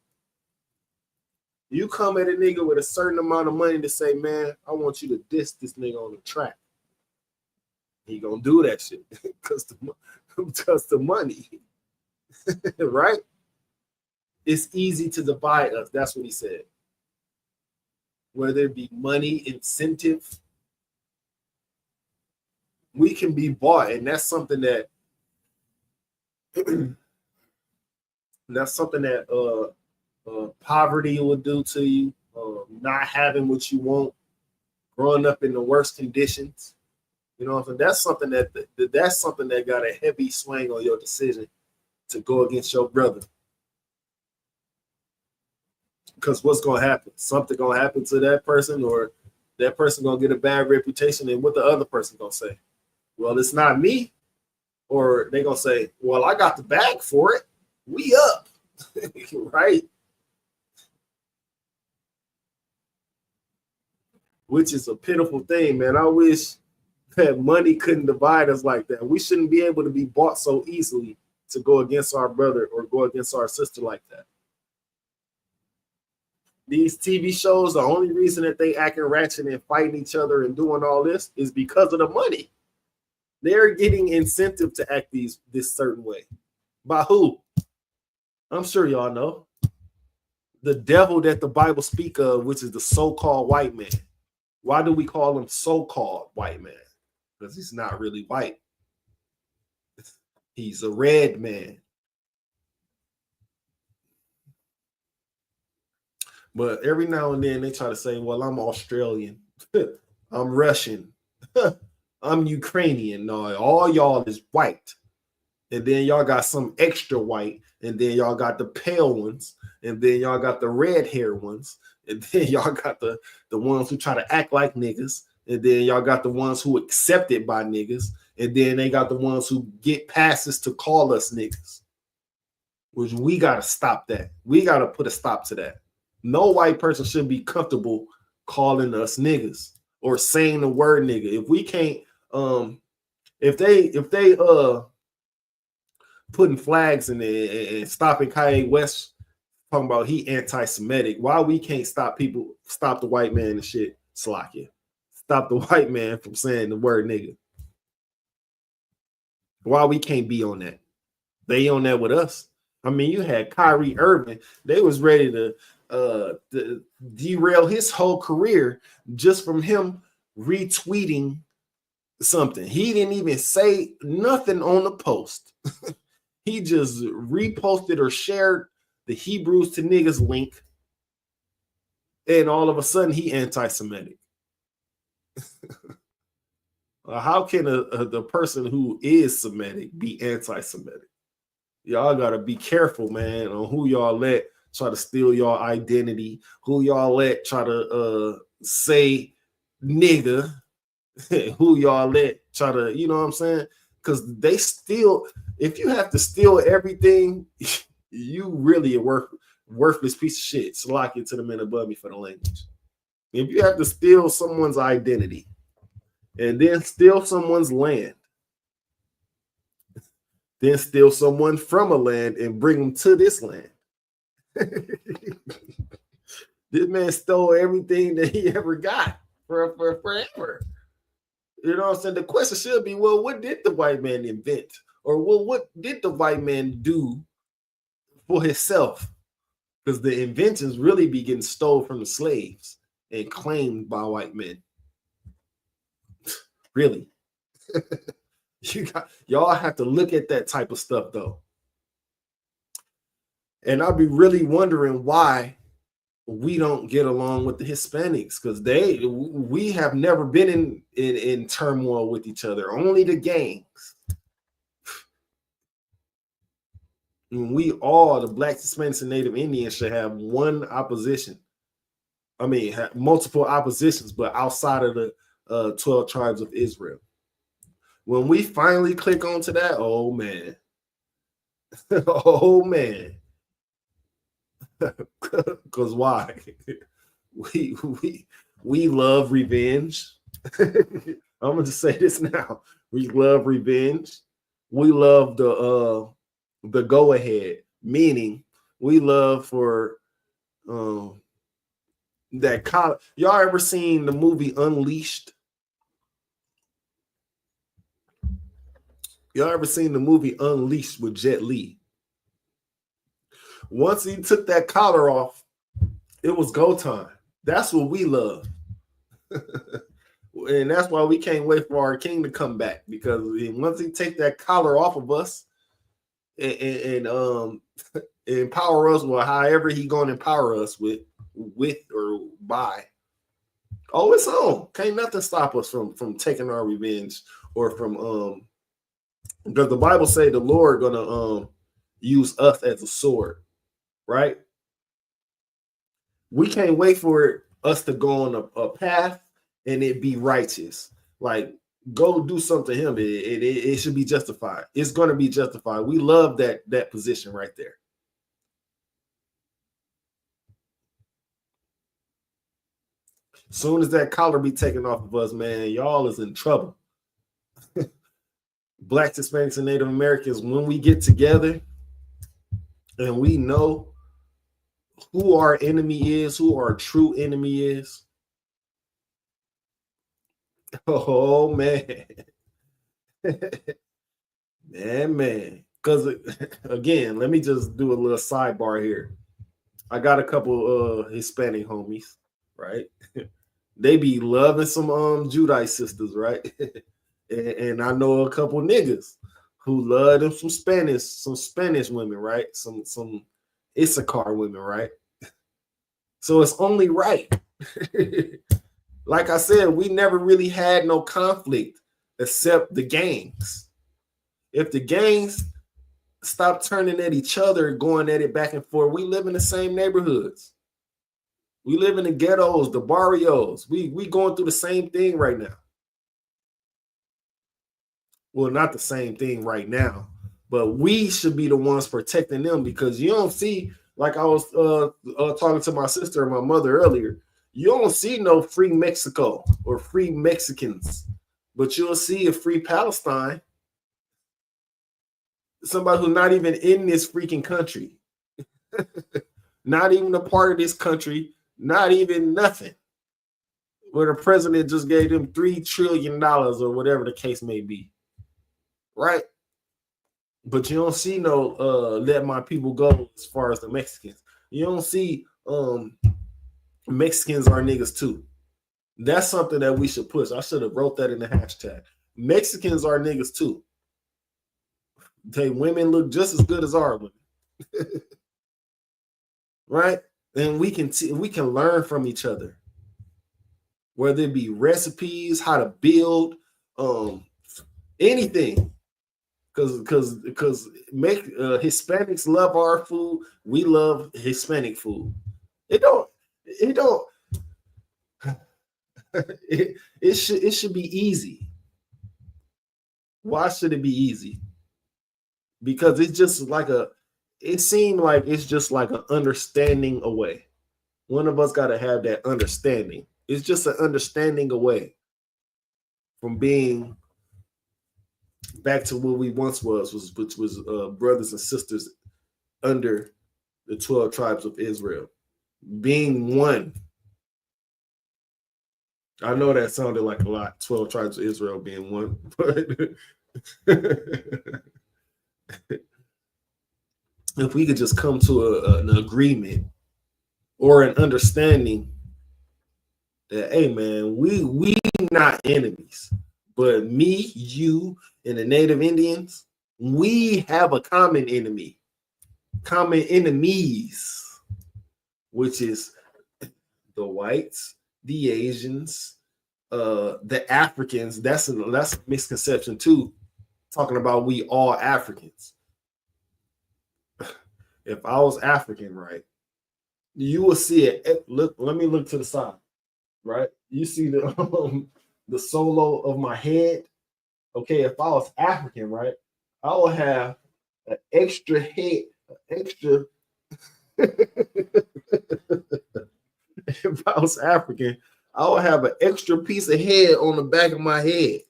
You come at a nigga with a certain amount of money to say, man, I want you to diss this nigga on the track. He gonna do that shit because the money, right? It's easy to divide us. That's what he said. Whether it be money, incentive, we can be bought, and that's something that poverty will do to you. Not having what you want, growing up in the worst conditions. You know, so that's something that got a heavy swing on your decision to go against your brother. Because what's gonna happen? Something gonna happen to that person, or that person gonna get a bad reputation, and what the other person gonna say? Well, it's not me. Or they gonna say, well, I got the bag for it. We up. Right? Which is a pitiful thing, man. I wish that money couldn't divide us like that. We shouldn't be able to be bought so easily to go against our brother or go against our sister like that. These TV shows, the only reason that they acting ratchet and fighting each other and doing all this is because of the money. They're getting incentive to act this certain way. By who? I'm sure y'all know. The devil that the Bible speak of, which is the so-called white man. Why do we call him so-called white man? Because he's not really white. He's a red man. But every now and then they try to say, well, I'm Australian. I'm Russian. I'm Ukrainian. No, all y'all is white. And then y'all got some extra white. And then y'all got the pale ones. And then y'all got the red hair ones. And then y'all got the ones who try to act like niggas. And then y'all got the ones who accepted by niggas. And then they got the ones who get passes to call us niggas. Which we got to stop that. We got to put a stop to that. No white person should be comfortable calling us niggas or saying the word nigga. If we can't, if they putting flags in there and stopping Kanye West talking about he anti-Semitic, why we can't stop the white man and shit, Slakia. Stop the white man from saying the word nigga. Why we can't be on that? They on that with us. I mean, you had Kyrie Irving. They was ready to derail his whole career just from him retweeting something. He didn't even say nothing on the post. He just reposted or shared the Hebrews to niggas link, and all of a sudden he anti-Semitic. How can the person who is Semitic be anti-Semitic? Y'all gotta be careful, man, on who y'all let try to steal your identity, who y'all let try to say nigga, who y'all let try to, you know what I'm saying? Because they steal, if you have to steal everything, you really worth worthless piece of shit. Slack it to the men above me for the language. If you have to steal someone's identity and then steal someone's land, then steal someone from a land and bring them to this land. This man stole everything that he ever got for forever. You know what I'm saying? The question should be, well, what did the white man invent? Or well, what did the white man do for himself? Because the inventions really be getting stole from the slaves and claimed by white men. Really. Y'all have to look at that type of stuff, though. And I'll be really wondering why we don't get along with the Hispanics, because we have never been in turmoil with each other, only the gangs. And we all, the Blacks, Hispanics, and Native Indians, should have one opposition. I mean, have multiple oppositions, but outside of the 12 tribes of Israel. When we finally click onto that, oh man. Oh man. Because why? We love revenge. I'm gonna just say this now. We love revenge. We love the go ahead, meaning we love for that college. Y'all ever seen the movie Unleashed? Y'all ever seen the movie Unleashed with Jet Li? Once he took that collar off, it was go time. That's what we love. And that's why we can't wait for our king to come back, because once he take that collar off of us and empower us, well, however he gonna empower us with or by, oh, it's on. Can't nothing stop us from taking our revenge, or from because the Bible say the Lord gonna use us as a sword, right? We can't wait for us to go on a path and it be righteous. Like, go do something to him. It should be justified. It's going to be justified. We love that position right there. Soon as that collar be taken off of us, man, y'all is in trouble. Blacks, Hispanics, and Native Americans, when we get together and we know who our enemy is, who our true enemy is. Oh, man. man. Because, again, let me just do a little sidebar here. I got a couple Hispanic homies, right? They be loving some Judite sisters, right? and I know a couple niggas who love them some Spanish women, right? Some Issachar women, right? So it's only right. Like I said, we never really had no conflict except the gangs. If the gangs stop turning at each other, going at it back and forth, we live in the same neighborhoods. We live in the ghettos, the barrios. We going through the same thing right now. Well, not the same thing right now, but we should be the ones protecting them, because you don't see, like I was talking to my sister and my mother earlier, you don't see no free Mexico or free Mexicans, but you'll see a free Palestine. Somebody who's not even in this freaking country, not even a part of this country, not even nothing. Where the president just gave them $3 trillion or whatever the case may be. Right? But you don't see no let my people go as far as the Mexicans. You don't see Mexicans are niggas too. That's something that we should push. I should have wrote that in the hashtag. Mexicans are niggas too. They women look just as good as our women. Right? And we can learn from each other. Whether it be recipes, how to build, anything. Because Hispanics love our food, we love Hispanic food. It should be easy. Why should it be easy? Because it's just like it seemed like it's just like an understanding away. One of us got to have that understanding. It's just an understanding away from being back to what we once was which was brothers and sisters under the 12 tribes of Israel, being one. I know that sounded like a lot, 12 tribes of Israel being one, but if we could just come to an agreement or an understanding that, hey man, we not enemies, but me, you, and the Native Indians, we have a common enemy, common enemies, which is the whites, the Asians, the Africans. That's a misconception too, talking about we all Africans. If I was African, right, you will see it. Look, let me look to the side, right? You see the solo of my head. Okay, if I was African, right, I would have an extra head, extra. If I was African, I would have an extra piece of head on the back of my head.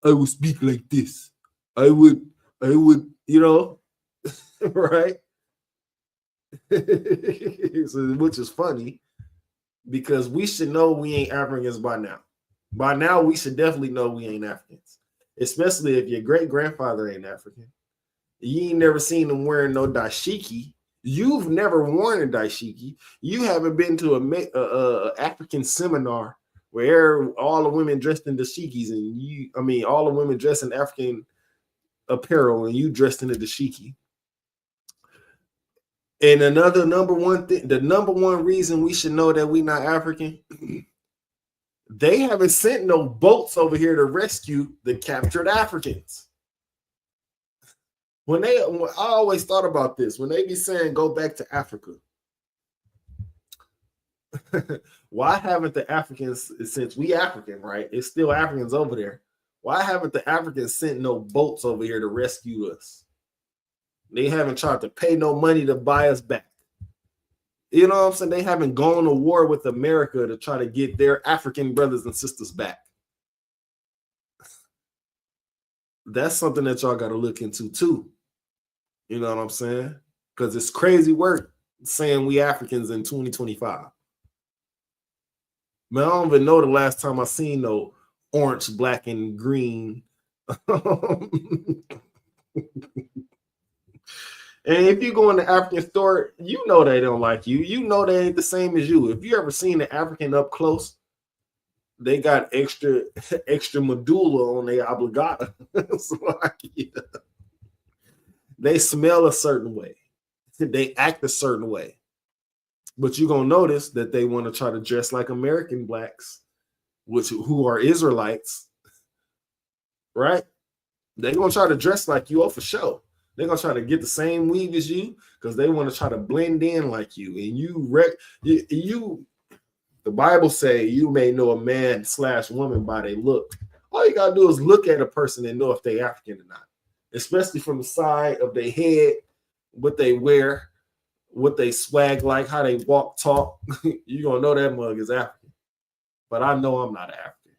I would speak like this. I would, you know, right? So, which is funny because we should know we ain't Africans by now. By now, we should definitely know we ain't Africans, especially if your great grandfather ain't African. You ain't never seen them wearing no dashiki. You've never worn a dashiki. You haven't been to a African seminar where all the women dressed in dashikis and all the women dressed in African apparel and you dressed in a dashiki. And another number one thing, the number one reason we should know that we not African, they haven't sent no boats over here to rescue the captured Africans. I always thought about this, when they be saying go back to Africa, why haven't the Africans, since we African, right? It's still Africans over there. Why haven't the Africans sent no boats over here to rescue us? They haven't tried to pay no money to buy us back. You know what I'm saying? They haven't gone to war with America to try to get their African brothers and sisters back. That's something that y'all got to look into too. You know what I'm saying? Because it's crazy work saying we Africans in 2025. Man, I don't even know the last time I seen no orange, black, and green. And if you go in the African store, you know they don't like you. You know they ain't the same as you. If you ever seen an African up close, they got extra medulla on their oblongata. They smell a certain way. They act a certain way. But you're going to notice that they want to try to dress like American blacks, who are Israelites, right? They're going to try to dress like you, for sure. They're going to try to get the same weave as you because they want to try to blend in like you. And the Bible say you may know a man/woman by their look. All you got to do is look at a person and know if they're African or not, especially from the side of their head, what they wear, what they swag like, how they walk, talk. You're going to know that mug is African. But I know I'm not African.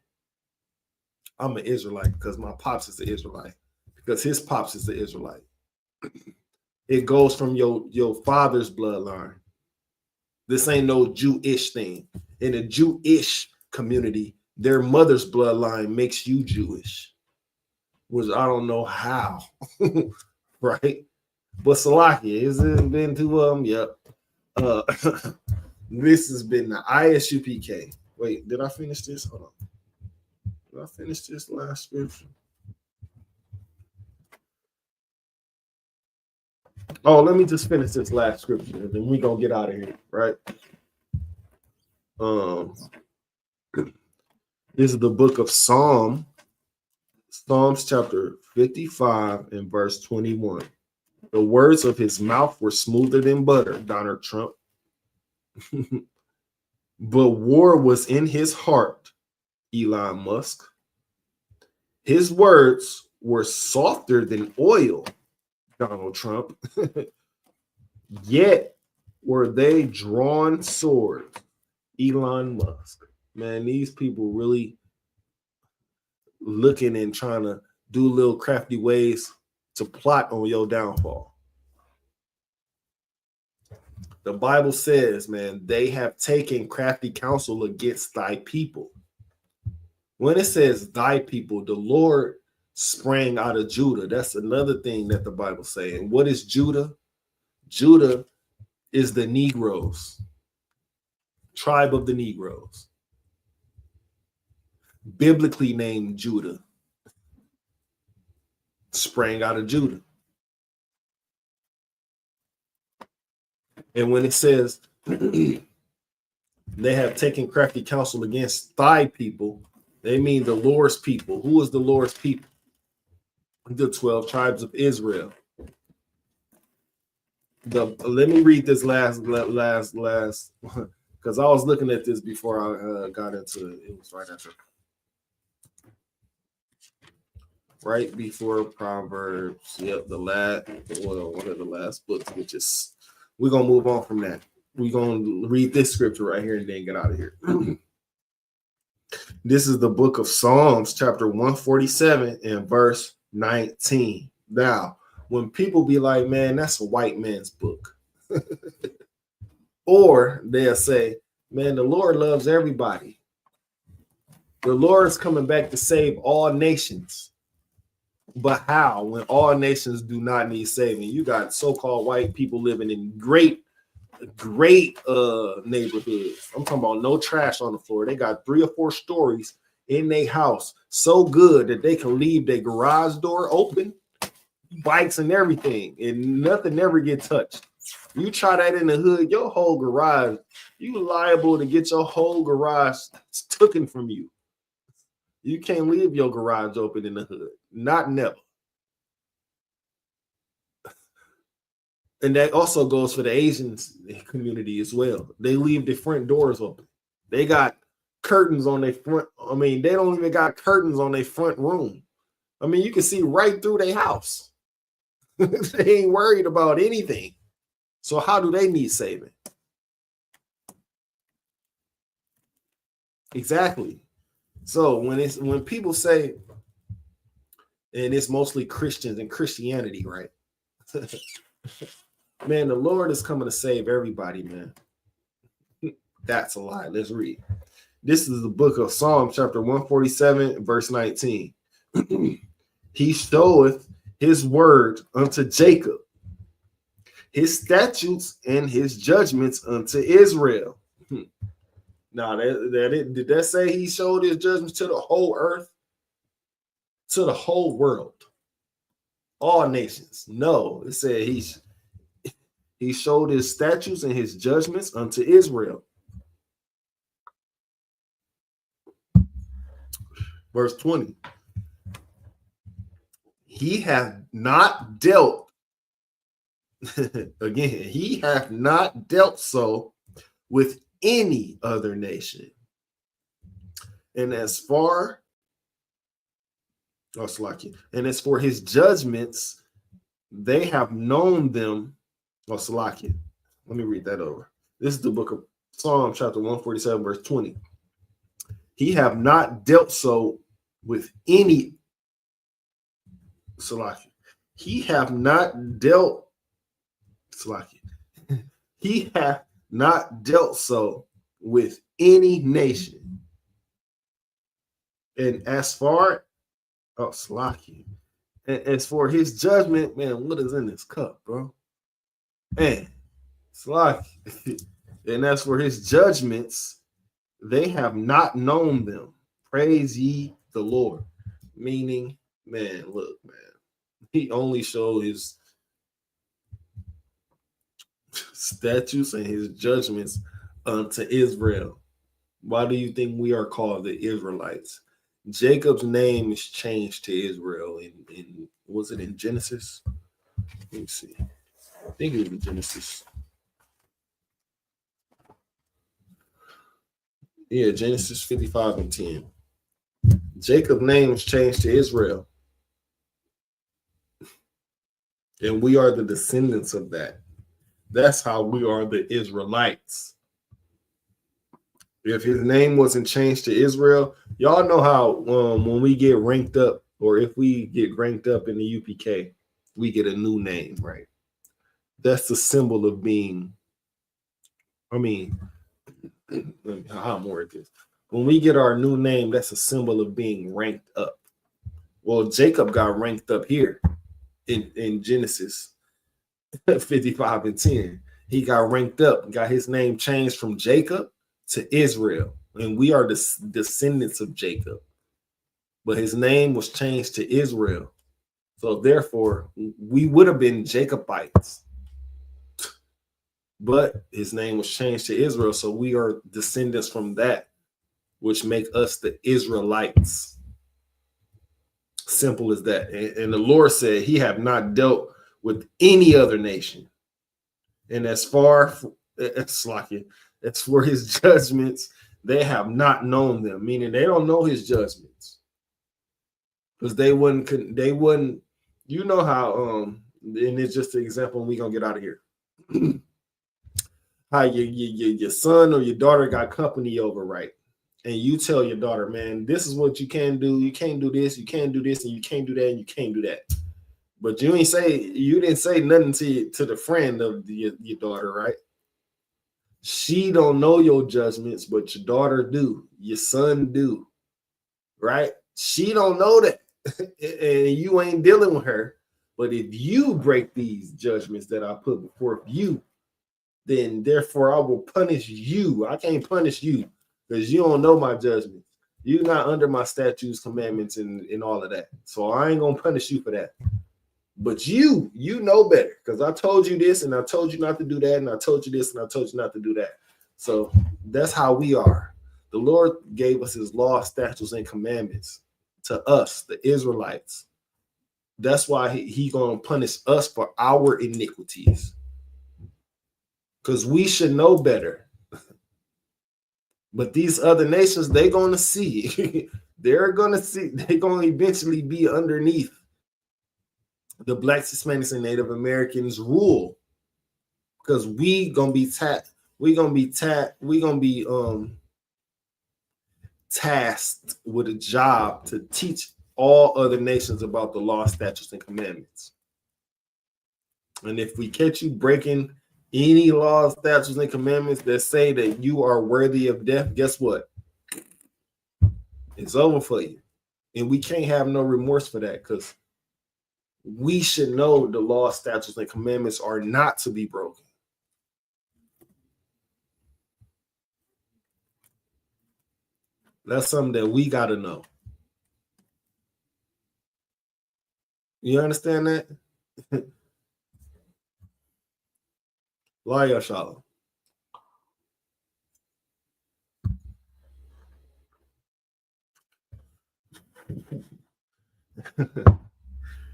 I'm an Israelite because my pops is an Israelite, because his pops is an Israelite. It goes from your father's bloodline. This ain't no Jewish thing. In a Jewish community, their mother's bloodline makes you Jewish, which I don't know how, right? But Salakia, has it been to Yep. This has been the ISUPK. Wait, did I finish this? Hold on. Did I finish this last scripture? Oh, let me just finish this last scripture, and then we're gonna get out of here, right? This is the book of Psalms chapter 55 and verse 21. The words of his mouth were smoother than butter, Donald Trump. But war was in his heart, Elon Musk. His words were softer than oil, Donald Trump. Yet were they drawn swords. Elon Musk. Man, these people really looking and trying to do little crafty ways to plot on your downfall. The Bible says, man, they have taken crafty counsel against thy people. When it says thy people, the Lord sprang out of Judah. That's another thing that the Bible says. And what is Judah? Judah is the Negroes, tribe of the Negroes, biblically named Judah, sprang out of Judah. And when it says they have taken crafty counsel against thy people, they mean the Lord's people. Who is the Lord's people? The 12 tribes of Israel. Let me read this last, because I was looking at this before I got into it. It was right before Proverbs. Yep, one of the last books, which is, we're gonna move on from that. We're gonna read this scripture right here and then get out of here. This is the book of Psalms, chapter 147 and verse 19. Now, when people be like, man, that's a white man's book. Or they'll say, man, the Lord loves everybody. The Lord is coming back to save all nations. But how? When all nations do not need saving. You got so-called white people living in great neighborhoods. I'm talking about no trash on the floor. They got 3 or 4 stories in their house so good that they can leave their garage door open, bikes and everything, and nothing ever get touched. You try that in the hood, your whole garage, you liable to get your whole garage taken from you. You can't leave your garage open in the hood. Not never. And that also goes for the Asian community as well. They leave their front doors open. They got curtains on their front. I mean, they don't even got curtains on their front room. I mean, you can see right through their house. They ain't worried about anything. So how do they need saving? Exactly. So when people say, and it's mostly Christians and Christianity, right? Man, the Lord is coming to save everybody, man. That's a lie. Let's read. This is the book of Psalms, chapter 147, verse 19. He showeth his word unto Jacob, his statutes and his judgments unto Israel. Now, did that say he showed his judgments to the whole earth? To the whole world? All nations? No, it said he showed his statutes and his judgments unto Israel. Verse 20. He hath not dealt, again, he hath not dealt so with any other nation. And as for his judgments, they have known them. Let me read that over. This is the book of Psalm, chapter 147, verse 20. He have not dealt so with any. He have not dealt. He hath not dealt so with any nation. And as for as for his judgment, man, what is in this cup, bro? Man, and as for his judgments, they have not known them. Praise ye the Lord. Meaning, man, look, man, he only showed his statutes and his judgments unto Israel. Why do you think we are called the Israelites? Jacob's name is changed to Israel in was it in Genesis? Let me see. I think it was in Genesis. Yeah, Genesis 55 and 10. Jacob's name is changed to Israel. And we are the descendants of that. That's how we are the Israelites. If his name wasn't changed to Israel, y'all know how when we get ranked up, or if we get ranked up in the UPK, we get a new name, right? That's the symbol of being. I mean, how I'm word this. When we get our new name, that's a symbol of being ranked up. Well, Jacob got ranked up here in Genesis 55 and 10. He got ranked up, got his name changed from Jacob to Israel. And we are the descendants of Jacob. But his name was changed to Israel. So therefore, we would have been Jacobites. But his name was changed to Israel. So we are descendants from that, which make us the Israelites. Simple as that. And the Lord said he have not dealt with any other nation. And as far as for his judgments, they have not known them, meaning they don't know his judgments. Because they wouldn't, you know how, and it's just an example, and we're gonna get out of here. How your son or your daughter got company over, right? And you tell your daughter, man, this is what you can do. You can't do this, you can't do this, and you can't do that, and you can't do that. But you didn't say nothing to the friend of your daughter, right? She don't know your judgments, but your daughter do, your son do, right? She don't know that, and you ain't dealing with her. But if you break these judgments that I put before you, then therefore I will punish you. I can't punish you because you don't know my judgments. You're not under my statutes, commandments, and all of that. So I ain't gonna punish you for that. But you know better because I told you this and I told you not to do that and I told you this and I told you not to do that. So that's how we are. The Lord gave us his law, statutes, and commandments to us, the Israelites. That's why he gonna punish us for our iniquities. Because we should know better. But these other nations, they're gonna see. They're gonna eventually be underneath the Blacks, Hispanics, and Native Americans rule, because we gonna be tasked with a job to teach all other nations about the law, statutes, and commandments. And if we catch you breaking any laws, statutes, and commandments that say that you are worthy of death, guess what? It's over for you. And we can't have no remorse for that, because we should know the law, statutes, and commandments are not to be broken. That's something that we got to know. You understand that? Laya Shalom.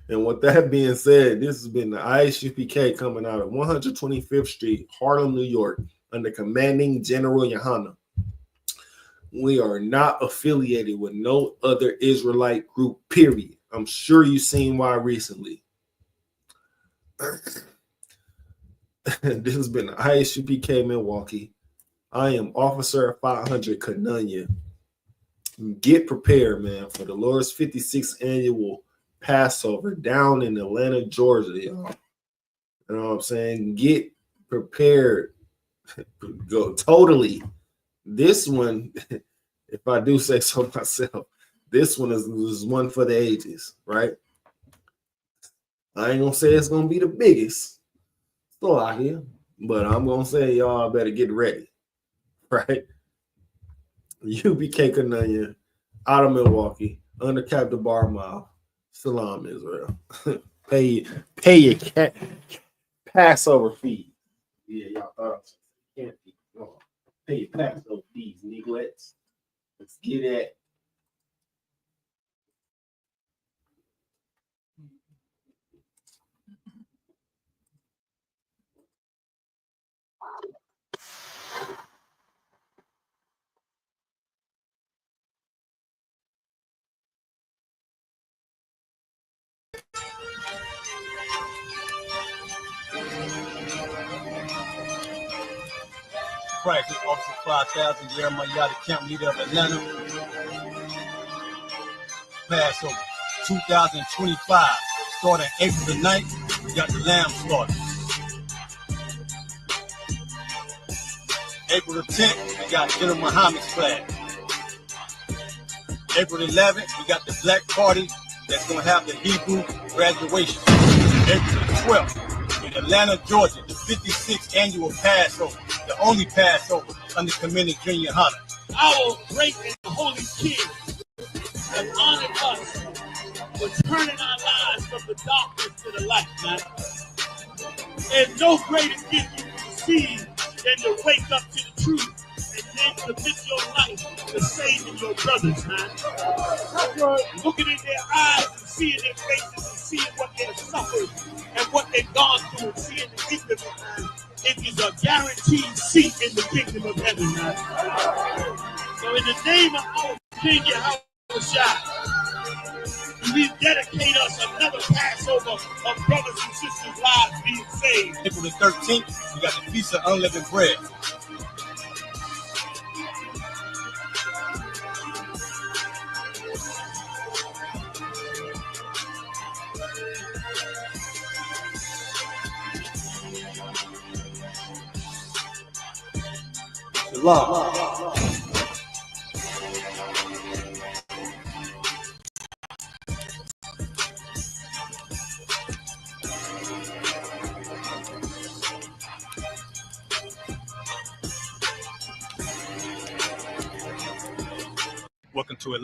And with that being said, this has been the ISUPK coming out of 125th Street, Harlem, New York, under commanding General Yohana. We are not affiliated with no other Israelite group, period. I'm sure you've seen why recently. This has been the ISUPK Milwaukee. I am Officer 500 Kananya. Get prepared, man, for the Lord's 56th annual Passover down in Atlanta, Georgia, y'all. You know what I'm saying? Get prepared. Go totally. This one, if I do say so myself, this one is one for the ages, right? I ain't gonna say it's gonna be the biggest still out here, but I'm gonna say y'all better get ready, right? UPK Kananya, out of Milwaukee, under Captain Barmouth. Salam, Israel. pay your Passover fee. Yeah, y'all thought I can't be. Oh, pay your Passover fees, neglets. Let's get at. Price, Officer 5000, Jeremiah Yada, camp leader of Atlanta. Passover 2025, starting April the 9th, we got the lamb slaughter. April the 10th, we got General Muhammad's flag. April the 11th, we got the Black Party that's going to have the Hebrew graduation. April the 12th, in Atlanta, Georgia, the 56th annual Passover, the only Passover under Community Junior Honor. Our great and holy King have honored us for turning our lives from the darkness to the light, man. And no greater gift you can receive than to wake up to the truth and then commit your life to saving your brothers, man. Looking in their eyes and seeing their faces and seeing what they've suffered and what they've gone through and seeing the end of it, man. It is a guaranteed seat in the kingdom of heaven, man. So in the name of our King Yahushua, we dedicate us another Passover of brothers and sisters' lives being saved. April the 13th, we got the Feast of Unleavened Bread. Shalom. Welcome to Atlanta.